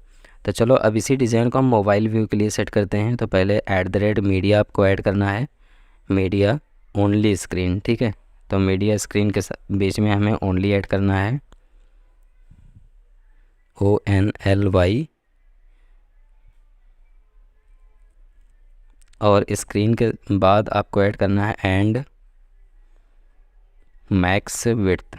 तो चलो अब इसी डिज़ाइन को हम मोबाइल व्यू के लिए सेट करते हैं। तो पहले @मीडिया आपको ऐड करना है, मीडिया ओनली स्क्रीन, ठीक है। तो मीडिया स्क्रीन के बीच में हमें ओनली ऐड करना है, ONLY। और स्क्रीन के बाद आपको ऐड करना है and max width.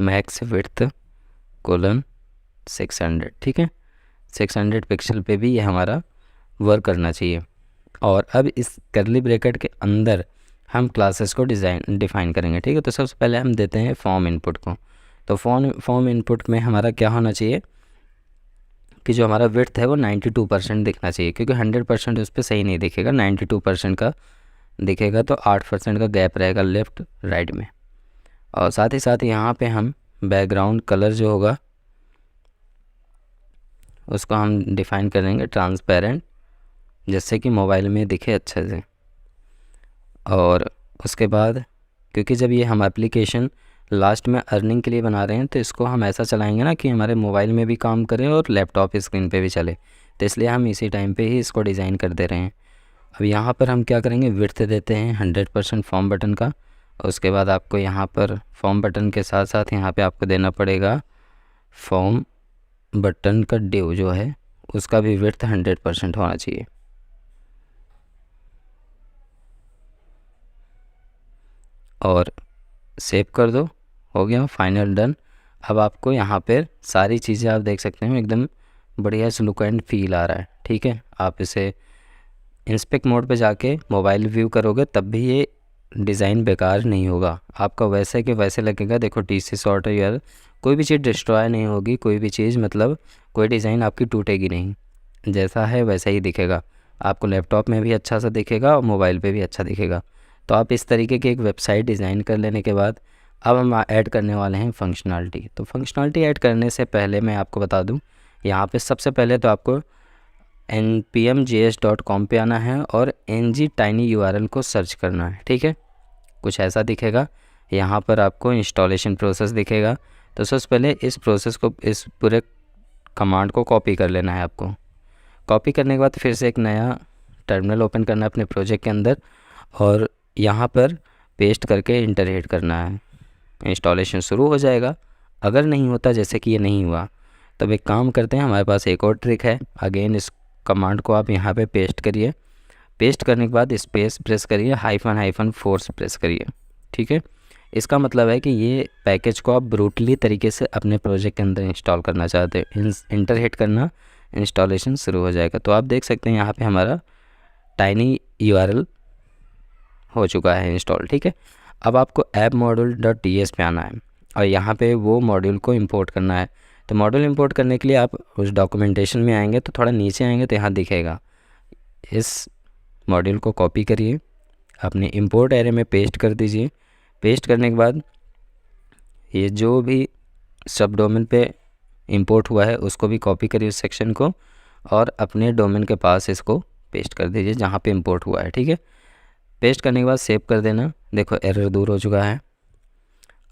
Max width colon 600, ठीक है। 600 पिक्सल पे भी ये हमारा वर्क करना चाहिए। और अब इस कर्ली ब्रैकेट के अंदर हम क्लासेस को डिफ़ाइन करेंगे, ठीक है। तो सबसे पहले हम देते हैं फॉर्म इनपुट को। तो फॉर्म इनपुट में हमारा क्या होना चाहिए कि जो हमारा विड्थ है वो 92% दिखना चाहिए, क्योंकि 100% उस पर सही नहीं दिखेगा, 92% का दिखेगा। तो 8% का गैप रहेगा लेफ़्ट राइट में। और साथ ही साथ यहाँ पे हम बैकग्राउंड कलर जो होगा उसको हम डिफ़ाइन करेंगे ट्रांसपेरेंट, जिससे कि मोबाइल में दिखे अच्छे से। और उसके बाद क्योंकि जब ये हम एप्लीकेशन लास्ट में अर्निंग के लिए बना रहे हैं, तो इसको हम ऐसा चलाएंगे ना कि हमारे मोबाइल में भी काम करे और लैपटॉप स्क्रीन पे भी चले। तो इसलिए हम इसी टाइम पे ही इसको डिज़ाइन कर दे रहे हैं। अब यहाँ पर हम क्या करेंगे, विड्थ देते हैं 100% फॉर्म बटन का। उसके बाद आपको यहाँ पर फॉर्म बटन के साथ साथ यहाँ पे आपको देना पड़ेगा फॉर्म बटन का ड्यू जो है उसका भी विड्थ 100% होना चाहिए। और सेव कर दो, हो गया फाइनल डन। अब आपको यहाँ पर सारी चीज़ें आप देख सकते हैं एकदम बढ़िया से लुक एंड फील आ रहा है, ठीक है। आप इसे इंस्पेक्ट मोड पे जाके मोबाइल व्यू करोगे तब भी ये डिज़ाइन बेकार नहीं होगा, आपका वैसे के वैसे लगेगा। देखो TC सॉर्ट है यार, कोई भी चीज़ डिस्ट्रॉय नहीं होगी, कोई भी चीज़ मतलब कोई डिज़ाइन आपकी टूटेगी नहीं, जैसा है वैसा ही दिखेगा। आपको लैपटॉप में भी अच्छा सा दिखेगा और मोबाइल पे भी अच्छा दिखेगा। तो आप इस तरीके की एक वेबसाइट डिज़ाइन कर लेने के बाद अब हम ऐड करने वाले हैं फंक्शनलिटी। तो फंक्शनलिटी ऐड करने से पहले मैं आपको बता दूं, यहाँ पे सबसे पहले तो आपको npmjs.com पे आना है और ngtinyurl को सर्च करना है, ठीक है। कुछ ऐसा दिखेगा, यहाँ पर आपको इंस्टॉलेशन प्रोसेस दिखेगा। तो सबसे पहले इस प्रोसेस को, इस पूरे कमांड को कॉपी कर लेना है आपको। कॉपी करने के बाद फिर से एक नया टर्मिनल ओपन करना है अपने प्रोजेक्ट के अंदर और यहाँ पर पेस्ट करके इंटर हिट करना है। इंस्टॉलेशन शुरू हो जाएगा। अगर नहीं होता, जैसे कि ये नहीं हुआ, तब एक काम करते हैं, हमारे पास एक और ट्रिक है। अगेन इस कमांड को आप यहाँ पे पेस्ट करिए, पेस्ट करने के बाद स्पेस प्रेस करिए, -फोर्स प्रेस करिए, ठीक है। इसका मतलब है कि ये पैकेज को आप ब्रूटली तरीके से अपने प्रोजेक्ट के अंदर इंस्टॉल करना चाहते हैं। इंटर हिट करना, इंस्टॉलेशन शुरू हो जाएगा। तो आप देख सकते हैं यहाँ पे हमारा tinyurl हो चुका है इंस्टॉल, ठीक है। अब आपको appmodule.ts पे आना है और यहाँ पे वो मॉड्यूल को इंपोर्ट करना है। तो मॉड्यूल इंपोर्ट करने के लिए आप उस डॉक्यूमेंटेशन में आएंगे तो थोड़ा नीचे आएंगे तो यहाँ दिखेगा, इस मॉड्यूल को कॉपी करिए, अपने इंपोर्ट एरे में पेस्ट कर दीजिए। पेस्ट करने के बाद ये जो भी सब डोमेन पे इंपोर्ट हुआ है उसको भी कॉपी करिए उस सेक्शन को और अपने डोमेन के पास इसको पेस्ट कर दीजिए जहाँ पे इंपोर्ट हुआ है, ठीक है। पेस्ट करने के बाद सेव कर देना। देखो एरर दूर हो चुका है।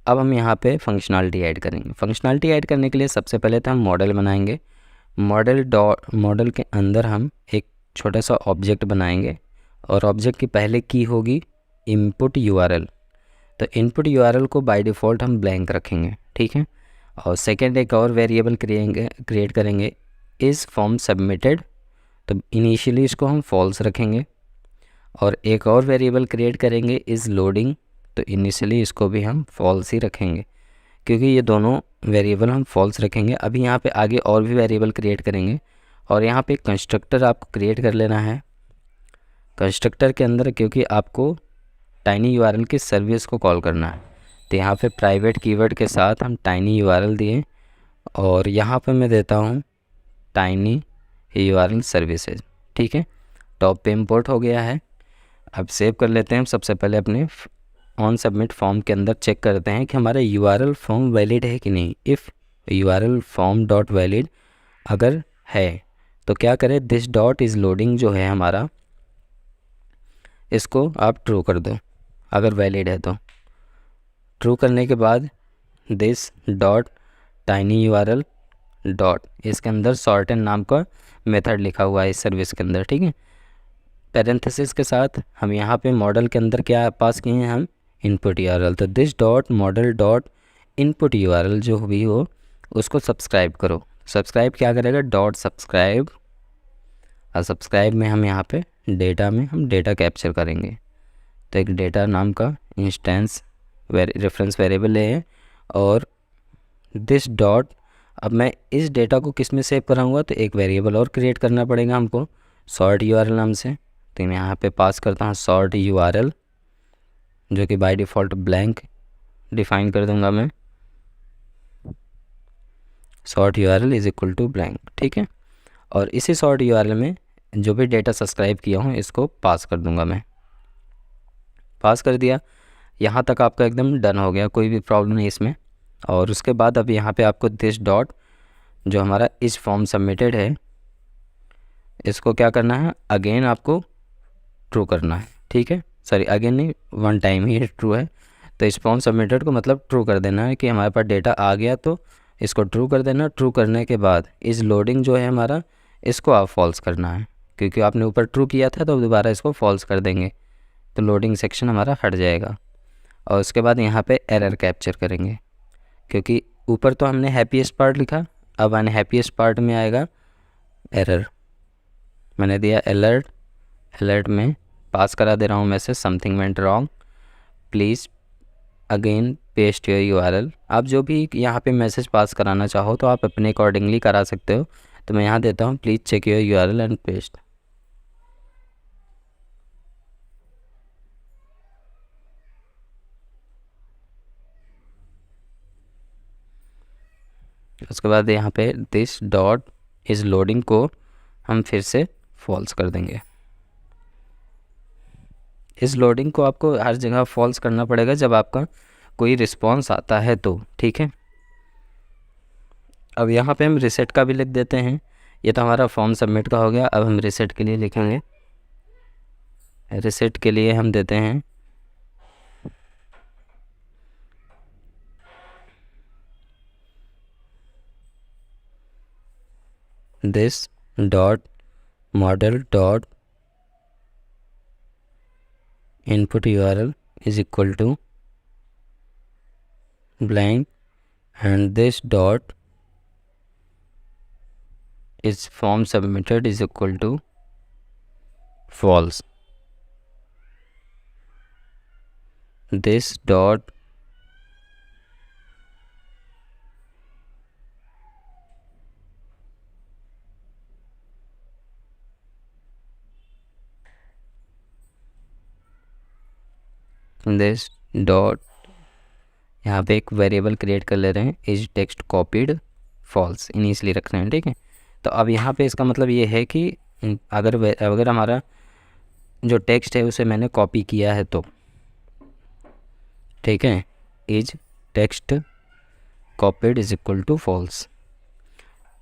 अब हम यहाँ पे फंक्शनलिटी ऐड करेंगे। फंक्शनलिटी ऐड करने के लिए सबसे पहले तो हम मॉडल बनाएंगे। मॉडल के अंदर हम एक छोटा सा ऑब्जेक्ट बनाएंगे और ऑब्जेक्ट की पहले की होगी इनपुट URL। तो इनपुट URL को बाय डिफ़ॉल्ट हम ब्लैंक रखेंगे, ठीक है। और सेकेंड एक और वेरिएबल क्रिएट करेंगे, इज़ फॉर्म सबमिटेड। तो इनिशियली इसको हम फॉल्स रखेंगे और एक और वेरिएबल क्रिएट करेंगे, इज़ लोडिंग। तो इनिशियली इसको भी हम फॉल्स ही रखेंगे क्योंकि ये दोनों वेरिएबल हम फॉल्स रखेंगे। अभी यहाँ पे आगे और भी वेरिएबल क्रिएट करेंगे और यहाँ पे कंस्ट्रक्टर आपको क्रिएट कर लेना है। कंस्ट्रक्टर के अंदर क्योंकि आपको tinyurl की सर्विस को कॉल करना है, तो यहाँ पे प्राइवेट कीवर्ड के साथ हम tinyurl दिए और यहाँ पे मैं देता हूँ tinyurl सर्विसेज, ठीक है। टॉप पे इंपोर्ट हो गया है। अब सेव कर लेते हैं। सबसे पहले अपने ऑन सबमिट फॉर्म के अंदर चेक करते हैं कि हमारा URL फॉर्म वैलिड है कि नहीं। If URL form dot valid अगर है तो क्या करें, दिस डॉट इज़ लोडिंग जो है हमारा, इसको आप ट्रू कर दो अगर वैलिड है तो। ट्रू करने के बाद दिस डॉट tinyurl डॉट, इसके अंदर सॉर्टेन नाम का मेथड लिखा हुआ है इस सर्विस के अंदर, ठीक है। पैरेंथेसिस के साथ हम यहाँ पे मॉडल के अंदर क्या पास किए हैं, हम इनपुट URL। तो this dot model dot input URL जो भी हो उसको सब्सक्राइब करो। सब्सक्राइब क्या करेगा, डॉट सब्सक्राइब, और सब्सक्राइब में हम यहाँ पे डेटा में हम डेटा कैप्चर करेंगे। तो एक डेटा नाम का इंस्टेंस रेफरेंस वेरिएबल ले है और दिस डॉट, अब मैं इस डेटा को किस में सेव कराऊंगा, तो एक वेरिएबल और क्रिएट करना पड़ेगा हमको सॉर्ट URL नाम से। तो मैं यहाँ पे पास करता हूँ सॉर्ट URL जो कि बाय डिफ़ॉल्ट ब्लैंक डिफ़ाइन कर दूंगा मैं, sort URL is equal to blank, ठीक है। और इसी सॉर्ट URL में जो भी डेटा सब्सक्राइब किया हूँ इसको पास कर दूंगा मैं। पास कर दिया, यहाँ तक आपका एकदम डन हो गया, कोई भी प्रॉब्लम नहीं इसमें। और उसके बाद अब यहाँ पे आपको दिस डॉट जो हमारा इस फॉर्म सबमिटेड है इसको क्या करना है, अगेन आपको ट्रू करना है, ठीक है। सॉरी अगेन नहीं, वन टाइम ही ट्रू है। तो इस फॉर्म सबमिटेड को मतलब ट्रू कर देना है कि हमारे पास डेटा आ गया, तो इसको ट्रू कर देना। ट्रू करने के बाद इस लोडिंग जो है हमारा, इसको आप फॉल्स करना है क्योंकि आपने ऊपर ट्रू किया था तो दोबारा इसको फॉल्स कर देंगे तो लोडिंग सेक्शन हमारा हट जाएगा। और उसके बाद यहाँ पे एरर कैप्चर करेंगे क्योंकि ऊपर तो हमने हैप्पीएस्ट पार्ट लिखा, अब अनहैप्पीएस्ट पार्ट में आएगा एरर। मैंने दिया अलर्ट में पास करा दे रहा हूँ message something went wrong, please again paste your URL। आप जो भी यहाँ पे मैसेज पास कराना चाहो तो आप अपने अकॉर्डिंगली करा सकते हो। तो मैं यहाँ देता हूँ please check your URL and paste. उसके बाद यहाँ पे दिस डॉट इज़ लोडिंग को हम फिर से फॉल्स कर देंगे। इस लोडिंग को आपको हर जगह फॉल्स करना पड़ेगा जब आपका कोई रिस्पॉन्स आता है तो, ठीक है। अब यहाँ पे हम रिसेट का भी लिख देते हैं। ये तो हमारा फॉर्म सबमिट का हो गया। अब हम रिसेट के लिए लिखेंगे। रिसेट के लिए हम देते हैं this dot model dot input URL is equal to blank and this dot is form submitted is equal to false. This dot यहाँ पे एक वेरिएबल क्रिएट कर ले रहे हैं is text copied false initially रख रहे हैं, ठीक है। तो अब यहाँ पे इसका मतलब ये है कि अगर हमारा जो टेक्स्ट है उसे मैंने कॉपी किया है तो, ठीक है, is text copied is equal to false.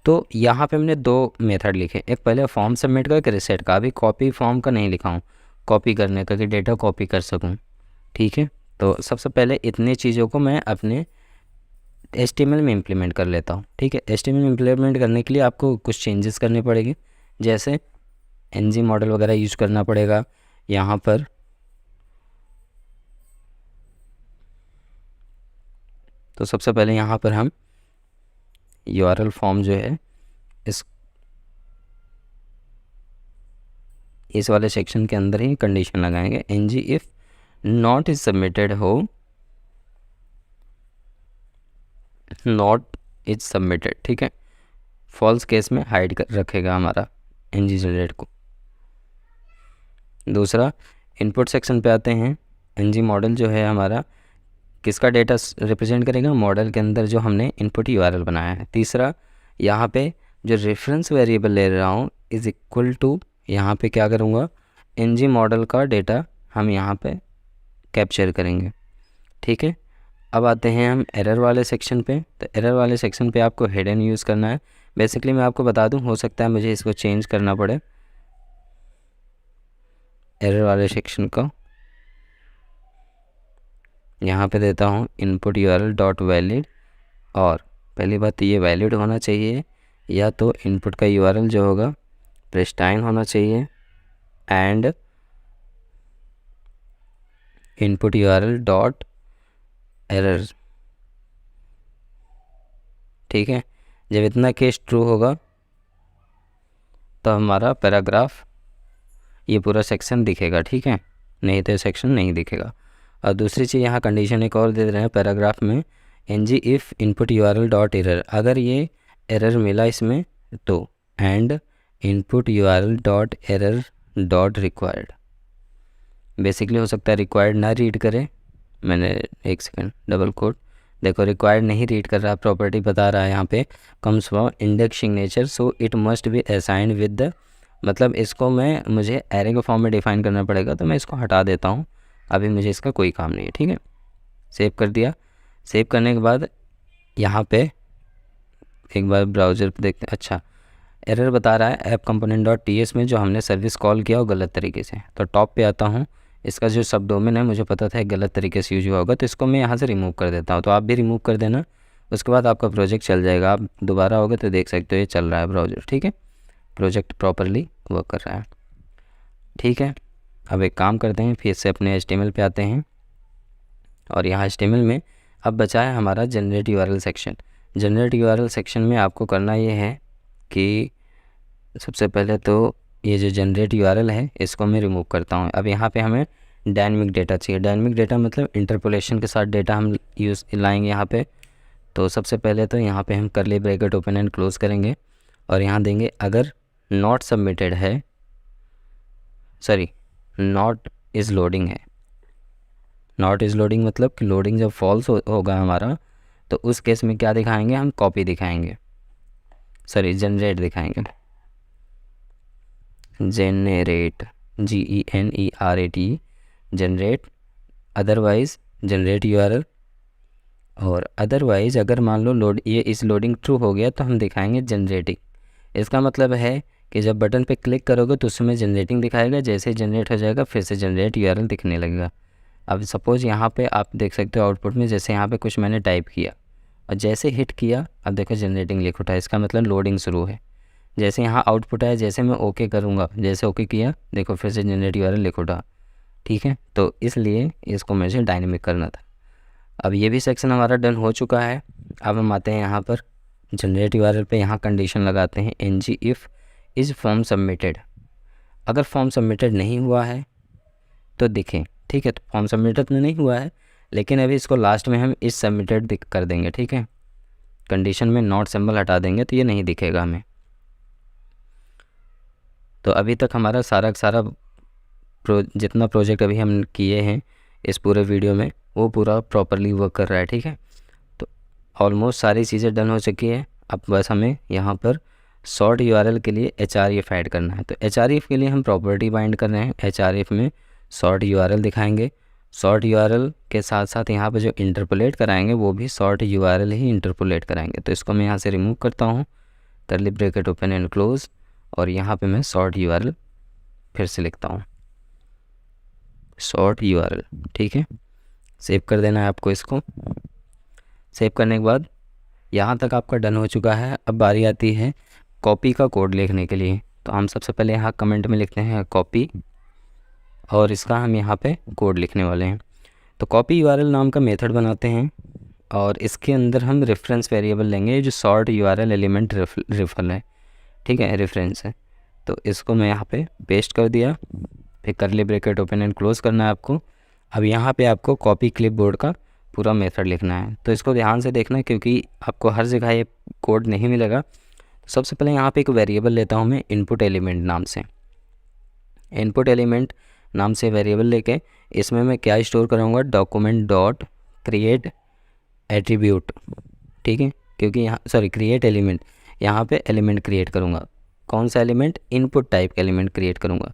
तो यहाँ पे हमने दो मेथड लिखे, एक पहले फॉर्म सबमिट का, एक रिसेट का। अभी कॉपी फॉर्म का नहीं लिखा हूँ, कॉपी करने का कि डेटा कॉपी कर सकूँ, ठीक है। तो सबसे पहले इतनी चीज़ों को मैं अपने HTML में इम्प्लीमेंट कर लेता हूँ, ठीक है। HTML में इम्प्लीमेंट करने के लिए आपको कुछ चेंजेस करने पड़ेंगे, जैसे NG मॉडल वगैरह यूज़ करना पड़ेगा यहाँ पर। तो सबसे पहले यहाँ पर हम URL फॉर्म जो है इस वाले सेक्शन के अंदर ही कंडीशन लगाएंगे NG if not is submitted हो, नॉट इज सबमिटेड, ठीक है। फॉल्स केस में हाइड कर रखेगा हमारा NG जनरेट को। दूसरा इनपुट सेक्शन पे आते हैं। NG मॉडल जो है हमारा किसका डेटा रिप्रेजेंट करेगा, मॉडल के अंदर जो हमने इनपुट URL बनाया है। तीसरा यहाँ पे जो रेफरेंस वेरिएबल ले रहा हूँ इज़ इक्वल टू, यहाँ पे क्या करूँगा, NG मॉडल का डेटा हम यहाँ पे कैप्चर करेंगे, ठीक है। अब आते हैं हम एरर वाले सेक्शन पे। तो एरर वाले सेक्शन पे आपको हिडन यूज़ करना है। बेसिकली मैं आपको बता दूं, हो सकता है मुझे इसको चेंज करना पड़े। एरर वाले सेक्शन को यहाँ पे देता हूँ इनपुट URL डॉट वैलिड, और पहली बात ये वैलिड होना चाहिए, या तो इनपुट का URL जो होगा प्रिस्टाइन होना चाहिए, and input URL dot error, ठीक है। जब इतना केस ट्रू होगा तो हमारा पैराग्राफ, ये पूरा सेक्शन दिखेगा, ठीक है, नहीं तो सेक्शन नहीं दिखेगा। और दूसरी चीज़ यहाँ कंडीशन एक और दे रहे हैं पैराग्राफ में, NG if input URL dot error, अगर ये एरर मिला इसमें तो, and input URL dot error dot required. Basically हो सकता है रिक्वायर्ड ना रीड करे, मैंने एक सेकंड डबल कोट, देखो रिक्वायर्ड नहीं रीड कर रहा, प्रॉपर्टी बता रहा है यहाँ पे comes from indexing nature so it must be assigned with the, मतलब इसको मुझे एरे के फॉर्म में डिफाइन करना पड़ेगा, तो मैं इसको हटा देता हूँ, अभी मुझे इसका कोई काम नहीं है, ठीक है। सेव कर दिया। सेव करने के बाद यहाँ पे एक बार ब्राउज़र पे देखते हैं। अच्छा, एरर बता रहा है ऐप कंपोनेंट डॉट TS में जो हमने सर्विस कॉल किया वो गलत तरीके से। तो टॉप पे आता हूँ, इसका जो सब डोमेन है मुझे पता था गलत तरीके से यूज हुआ होगा, तो इसको मैं यहाँ से रिमूव कर देता हूँ। तो आप भी रिमूव कर देना, उसके बाद आपका प्रोजेक्ट चल जाएगा। आप दोबारा होगा तो देख सकते हो ये चल रहा है ब्राउज़र, ठीक है, प्रोजेक्ट प्रॉपरली वर्क कर रहा है, ठीक है। अब एक काम करते हैं, फिर से अपने HTML पे आते हैं, और यहाँ HTML में अब बचा है हमारा generate URL section. Generate URL section में आपको करना ये है कि सबसे पहले तो ये जो जनरेट URL है इसको मैं रिमूव करता हूँ। अब यहाँ पे हमें डायनेमिक डेटा चाहिए। डायनेमिक डेटा मतलब इंटरपोलेशन के साथ डेटा हम यूज़ लाएंगे यहाँ पे। तो सबसे पहले तो यहाँ पे हम करली ब्रैकेट ओपन एंड क्लोज करेंगे और यहाँ देंगे अगर नॉट सबमिटेड है, सॉरी नॉट इज़ लोडिंग है। नॉट इज़ लोडिंग मतलब कि लोडिंग जब फॉल्स होगा हमारा तो उस केस में क्या दिखाएंगे हम, कॉपी दिखाएंगे, सॉरी जनरेट दिखाएंगे। Generate GENERAT generate, otherwise generate URL। और अदरवाइज़ अगर मान लो ये इस लोडिंग ट्रू हो गया तो हम दिखाएंगे जनरेटिंग। इसका मतलब है कि जब बटन पे क्लिक करोगे तो उसमें जनरेटिंग दिखाएगा, जैसे जनरेट हो जाएगा फिर से जनरेट URL दिखने लगेगा। अब सपोज़ यहाँ पे आप देख सकते हो आउटपुट में, जैसे यहाँ पे कुछ मैंने टाइप किया और जैसे हिट किया अब देखो जनरेटिंग लिख उठा है, इसका मतलब लोडिंग शुरू है। जैसे यहाँ आउटपुट आया, जैसे मैं ओके करूँगा, जैसे ओके किया देखो फिर से जनरेट URL लिख उठा। ठीक है, तो इसलिए इसको मुझे डायनेमिक करना था। अब ये भी सेक्शन हमारा डन हो चुका है। अब हम आते हैं यहाँ पर जनरेट URL पे, यहाँ कंडीशन लगाते हैं NG if is form submitted. अगर फॉर्म सबमिटेड नहीं हुआ है तो दिखें, ठीक है। तो फॉर्म सबमिटेड तो नहीं हुआ है, लेकिन अभी इसको लास्ट में हम इस सबमिटेड कर देंगे, ठीक है। कंडीशन में नॉट सिंबल हटा देंगे तो ये नहीं दिखेगा हमें। तो अभी तक हमारा सारा जितना प्रोजेक्ट अभी हम किए हैं इस पूरे वीडियो में वो पूरा प्रॉपरली वर्क कर रहा है, ठीक है। तो ऑलमोस्ट सारी चीज़ें डन हो चुकी है। अब बस हमें यहाँ पर सॉर्ट URL के लिए href ऐड करना है। तो href के लिए हम प्रॉपर्टी बाइंड कर रहे हैं। href में सॉर्ट URL दिखाएंगे। सॉर्ट URL के साथ साथ यहाँ पर जो इंटरपोलेट कराएंगे वो भी सॉर्ट URL ही इंटरपोलेट कराएंगे। तो इसको मैं यहाँ से रिमूव करता हूँ, करली ब्रैकेट ओपन एंड क्लोज, और यहाँ पे मैं सॉर्ट URL फिर से लिखता हूँ, सॉर्ट URL, ठीक है। सेव कर देना है आपको। इसको सेव करने के बाद यहाँ तक आपका डन हो चुका है। अब बारी आती है कॉपी का कोड लिखने के लिए। तो हम सबसे पहले यहाँ कमेंट में लिखते हैं कॉपी, और इसका हम यहाँ पे कोड लिखने वाले हैं। तो कॉपी URL नाम का मेथड बनाते हैं और इसके अंदर हम रेफरेंस वेरिएबल लेंगे, जो सॉर्ट URL एलिमेंट रेफल है, ठीक है, रेफरेंस है। तो इसको मैं यहाँ पे पेस्ट कर दिया, फिर करली ब्रैकेट ओपन एंड क्लोज करना है आपको। अब यहाँ पे आपको कॉपी क्लिपबोर्ड का पूरा मेथड लिखना है। तो इसको ध्यान से देखना क्योंकि आपको हर जगह ये कोड नहीं मिलेगा। तो सबसे पहले यहाँ पे एक वेरिएबल लेता हूँ मैं इनपुट एलिमेंट नाम से। इनपुट एलिमेंट नाम से वेरिएबल लेके इसमें मैं क्या स्टोर करूँगा, डॉक्यूमेंट डॉट क्रिएट एट्रीब्यूट, ठीक है। क्योंकि यहाँ सॉरी क्रिएट एलिमेंट, यहाँ पे एलिमेंट क्रिएट करूँगा। कौन सा एलिमेंट, इनपुट टाइप का एलिमेंट क्रिएट करूँगा।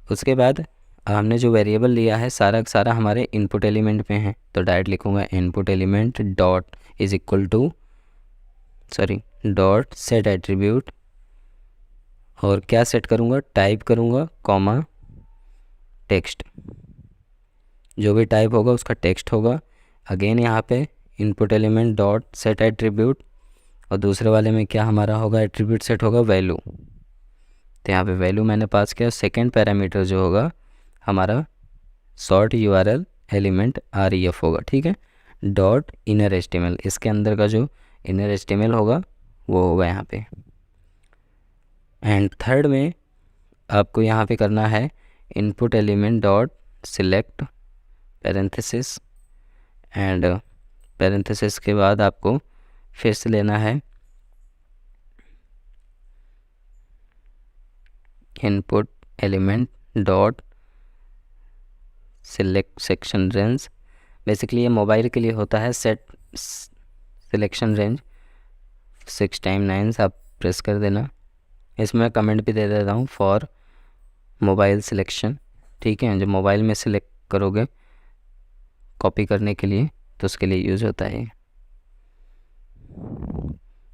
उसके बाद हमने जो वेरिएबल लिया है सारा का सारा हमारे इनपुट एलिमेंट पे है। तो डायरेक्ट लिखूँगा input element dot is equal to dot set attribute, और क्या सेट करूँगा, टाइप करूँगा कॉमा टेक्स्ट, जो भी टाइप होगा उसका टेक्स्ट होगा। अगेन यहाँ पे input element dot set attribute, और दूसरे वाले में क्या हमारा होगा, एट्रीब्यूट सेट होगा वैल्यू। तो यहाँ पे वैल्यू मैंने पास किया। सेकेंड पैरामीटर जो होगा हमारा सॉर्ट URL एलिमेंट REF होगा, ठीक है, डॉट इनर HTML। इसके अंदर का जो इनर HTML होगा वो होगा यहाँ पे। एंड थर्ड में आपको यहाँ पे करना है input element dot select parenthesis, and parenthesis के बाद आपको फिर से लेना है input element dot select section range. Basically ये मोबाइल के लिए होता है, सेट सिलेक्शन रेंज 6 टाइम 9 आप प्रेस कर देना। इसमें कमेंट भी दे देता हूँ फॉर मोबाइल सिलेक्शन, ठीक है। जब मोबाइल में सिलेक्ट करोगे कॉपी करने के लिए तो उसके लिए यूज़ होता है।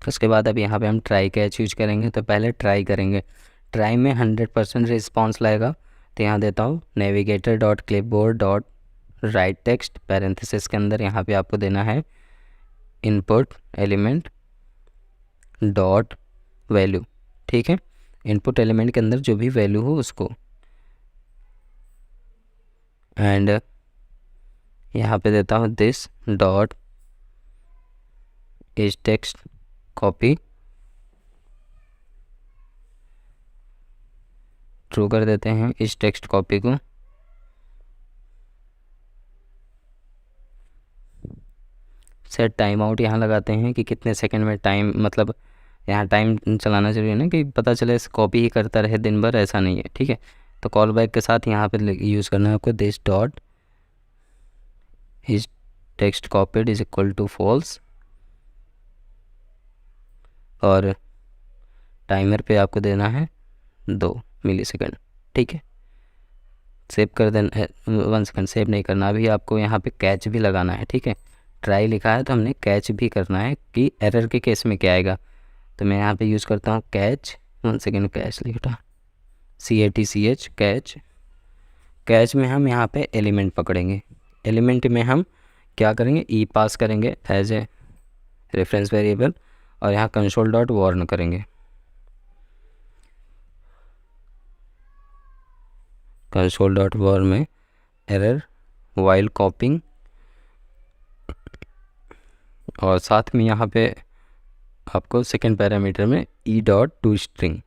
उसके बाद अब यहाँ पे हम ट्राई कैच यूज करेंगे। तो पहले ट्राई करेंगे, ट्राई में 100% रिस्पॉन्स लाएगा। तो यहाँ देता हूँ navigator dot clipboard dot right text, parenthesis के अंदर यहाँ पे आपको देना है इनपुट एलिमेंट डॉट वैल्यू, ठीक है। इनपुट एलिमेंट के अंदर जो भी वैल्यू हो उसको, एंड यहाँ पे देता हूँ this dot is text copy, true कर देते हैं इस टेक्स्ट कॉपी को। सेट टाइम आउट यहाँ लगाते हैं कि कितने सेकंड में टाइम, मतलब यहाँ टाइम चलाना चाहिए ना कि पता चले कॉपी ही करता रहे दिन भर, ऐसा नहीं है, ठीक है। तो कॉल बैक के साथ यहाँ पे यूज़ करना है आपको this dot is text copied is equal to false, और टाइमर पे आपको देना है 2 मिलीसेकंड, ठीक है। सेव कर देना, 1 सेकंड सेव नहीं करना, अभी आपको यहाँ पे कैच भी लगाना है, ठीक है। ट्राई लिखा है तो हमने कैच भी करना है कि एरर के केस में क्या आएगा। तो मैं यहाँ पे यूज़ करता हूँ कैच, 1 सेकंड कैच लिखा, CATCH कैच। कैच में हम यहाँ पे एलिमेंट पकड़ेंगे, एलिमेंट में हम क्या करेंगे, ई पास करेंगे एज ए रेफरेंस वेरिएबल, और यहाँ कंसोल डॉट वार्न करेंगे, कंसोल डॉट वार्न में एरर वाइल कॉपिंग, और साथ में यहाँ पे आपको सेकेंड पैरामीटर में ई डॉट टू स्ट्रिंग,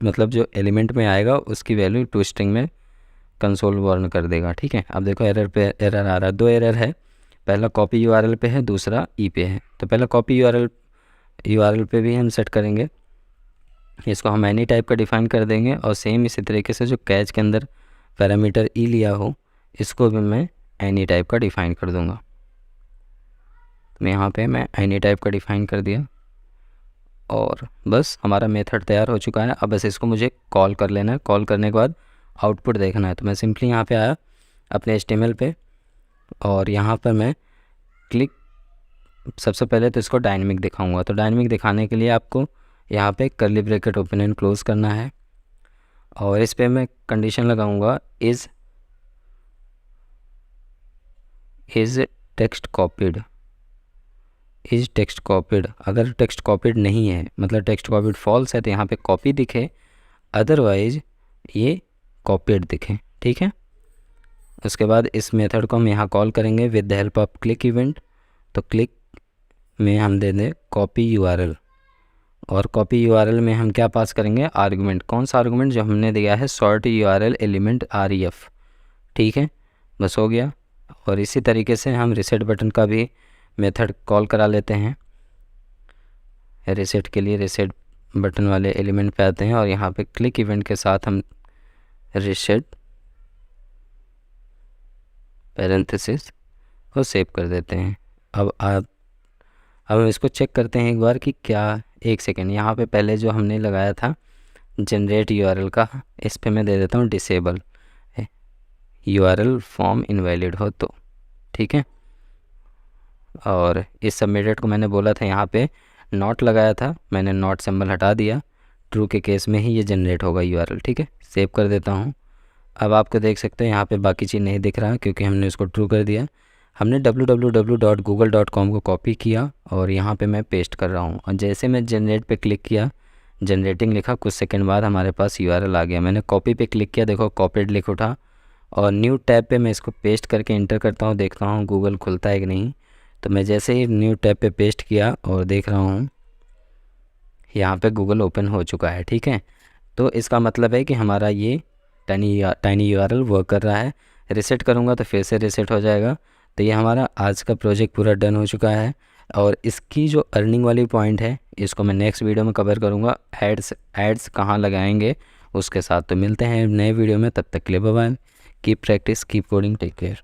मतलब जो एलिमेंट में आएगा उसकी वैल्यू टू स्ट्रिंग में कंसोल वार्न कर देगा, ठीक है। अब देखो एरर पे एरर आ रहा है, 2 एरर है, पहला कॉपी यूआरएल पे है, दूसरा ई पे है। तो पहला कॉपी यूआरएल पे भी हम सेट करेंगे, इसको हम एनी टाइप का डिफ़ाइन कर देंगे, और सेम इसी तरीके से जो कैच के अंदर पैरामीटर ई लिया हो इसको भी मैं एनी टाइप का डिफ़ाइन कर दूंगा। तो यहाँ पे मैं एनी टाइप का डिफ़ाइन कर दिया, और बस हमारा मेथड तैयार हो चुका है। अब बस इसको मुझे कॉल कर लेना है, कॉल करने के बाद आउटपुट देखना है। तो मैं सिंपली यहाँ पे आया अपने HTML पे, और यहाँ पर मैं क्लिक, सबसे पहले तो इसको डायनेमिक दिखाऊंगा। तो डायनेमिक दिखाने के लिए आपको यहाँ पे curly bracket open and close करना है, और इस पे मैं कंडीशन लगाऊंगा is text copied, is text copied. अगर टेक्स्ट कॉपीड नहीं है, मतलब टेक्स्ट कॉपीड फॉल्स है, तो यहाँ पे कॉपी दिखे, अदरवाइज ये कॉपीड दिखे, ठीक है। उसके बाद इस मेथड को हम यहाँ कॉल करेंगे with the help of click event. तो क्लिक में हम दे दें कॉपी यूआरएल, और कॉपी यूआरएल में हम क्या पास करेंगे, आर्गुमेंट। कौन सा आर्गुमेंट, जो हमने दिया है सॉर्ट यूआरएल एलिमेंट REF, ठीक है। बस हो गया। और इसी तरीके से हम रीसेट बटन का भी मेथड कॉल करा लेते हैं। रीसेट के लिए रीसेट बटन वाले एलिमेंट पे आते हैं, और यहाँ पे क्लिक इवेंट के साथ हम रीसेट पैरेंथेसिस को सेव कर देते हैं। अब हम इसको चेक करते हैं एक बार कि क्या, 1 सेकेंड, यहाँ पे पहले जो हमने लगाया था जनरेट यूआरएल का, इस पे मैं दे देता हूँ डिसेबल, यूआरएल फॉर्म इनवैलिड हो तो, ठीक है। और इस सबमिटेड को मैंने बोला था, यहाँ पे नॉट लगाया था, मैंने नॉट सिंबल हटा दिया, ट्रू के केस में ही ये जनरेट होगा यूआरएल, ठीक है। सेव कर देता हूँ। अब आपको देख सकते हैं यहाँ पे बाकी चीज़ नहीं दिख रहा, क्योंकि हमने इसको ट्रू कर दिया। हमने www.google.com को कॉपी किया, और यहाँ पे मैं पेस्ट कर रहा हूँ, और जैसे मैं जनरेट पे क्लिक किया, जनरेटिंग लिखा, कुछ सेकंड बाद हमारे पास यूआरएल आ गया। मैंने कॉपी पे क्लिक किया, देखो कॉपीड लिख उठा, और न्यू टैब पे मैं इसको पेस्ट करके इंटर करता हूँ, देखता हूँ गूगल खुलता है कि नहीं। तो मैं जैसे ही न्यू टैब पे पेस्ट किया और देख रहा हूँ यहाँ पे गूगल ओपन हो चुका है, ठीक है। तो इसका मतलब है कि हमारा ये टाइनी यूआरएल वर्क कर रहा है। रीसेट करूँगा तो फिर से रीसेट हो जाएगा। तो ये हमारा आज का प्रोजेक्ट पूरा डन हो चुका है, और इसकी जो अर्निंग वाली पॉइंट है इसको मैं नेक्स्ट वीडियो में कवर करूँगा। एड्स कहाँ लगाएंगे उसके साथ। तो मिलते हैं नए वीडियो में, तब तक के लिए bye bye. Keep practice, keep coding, take care.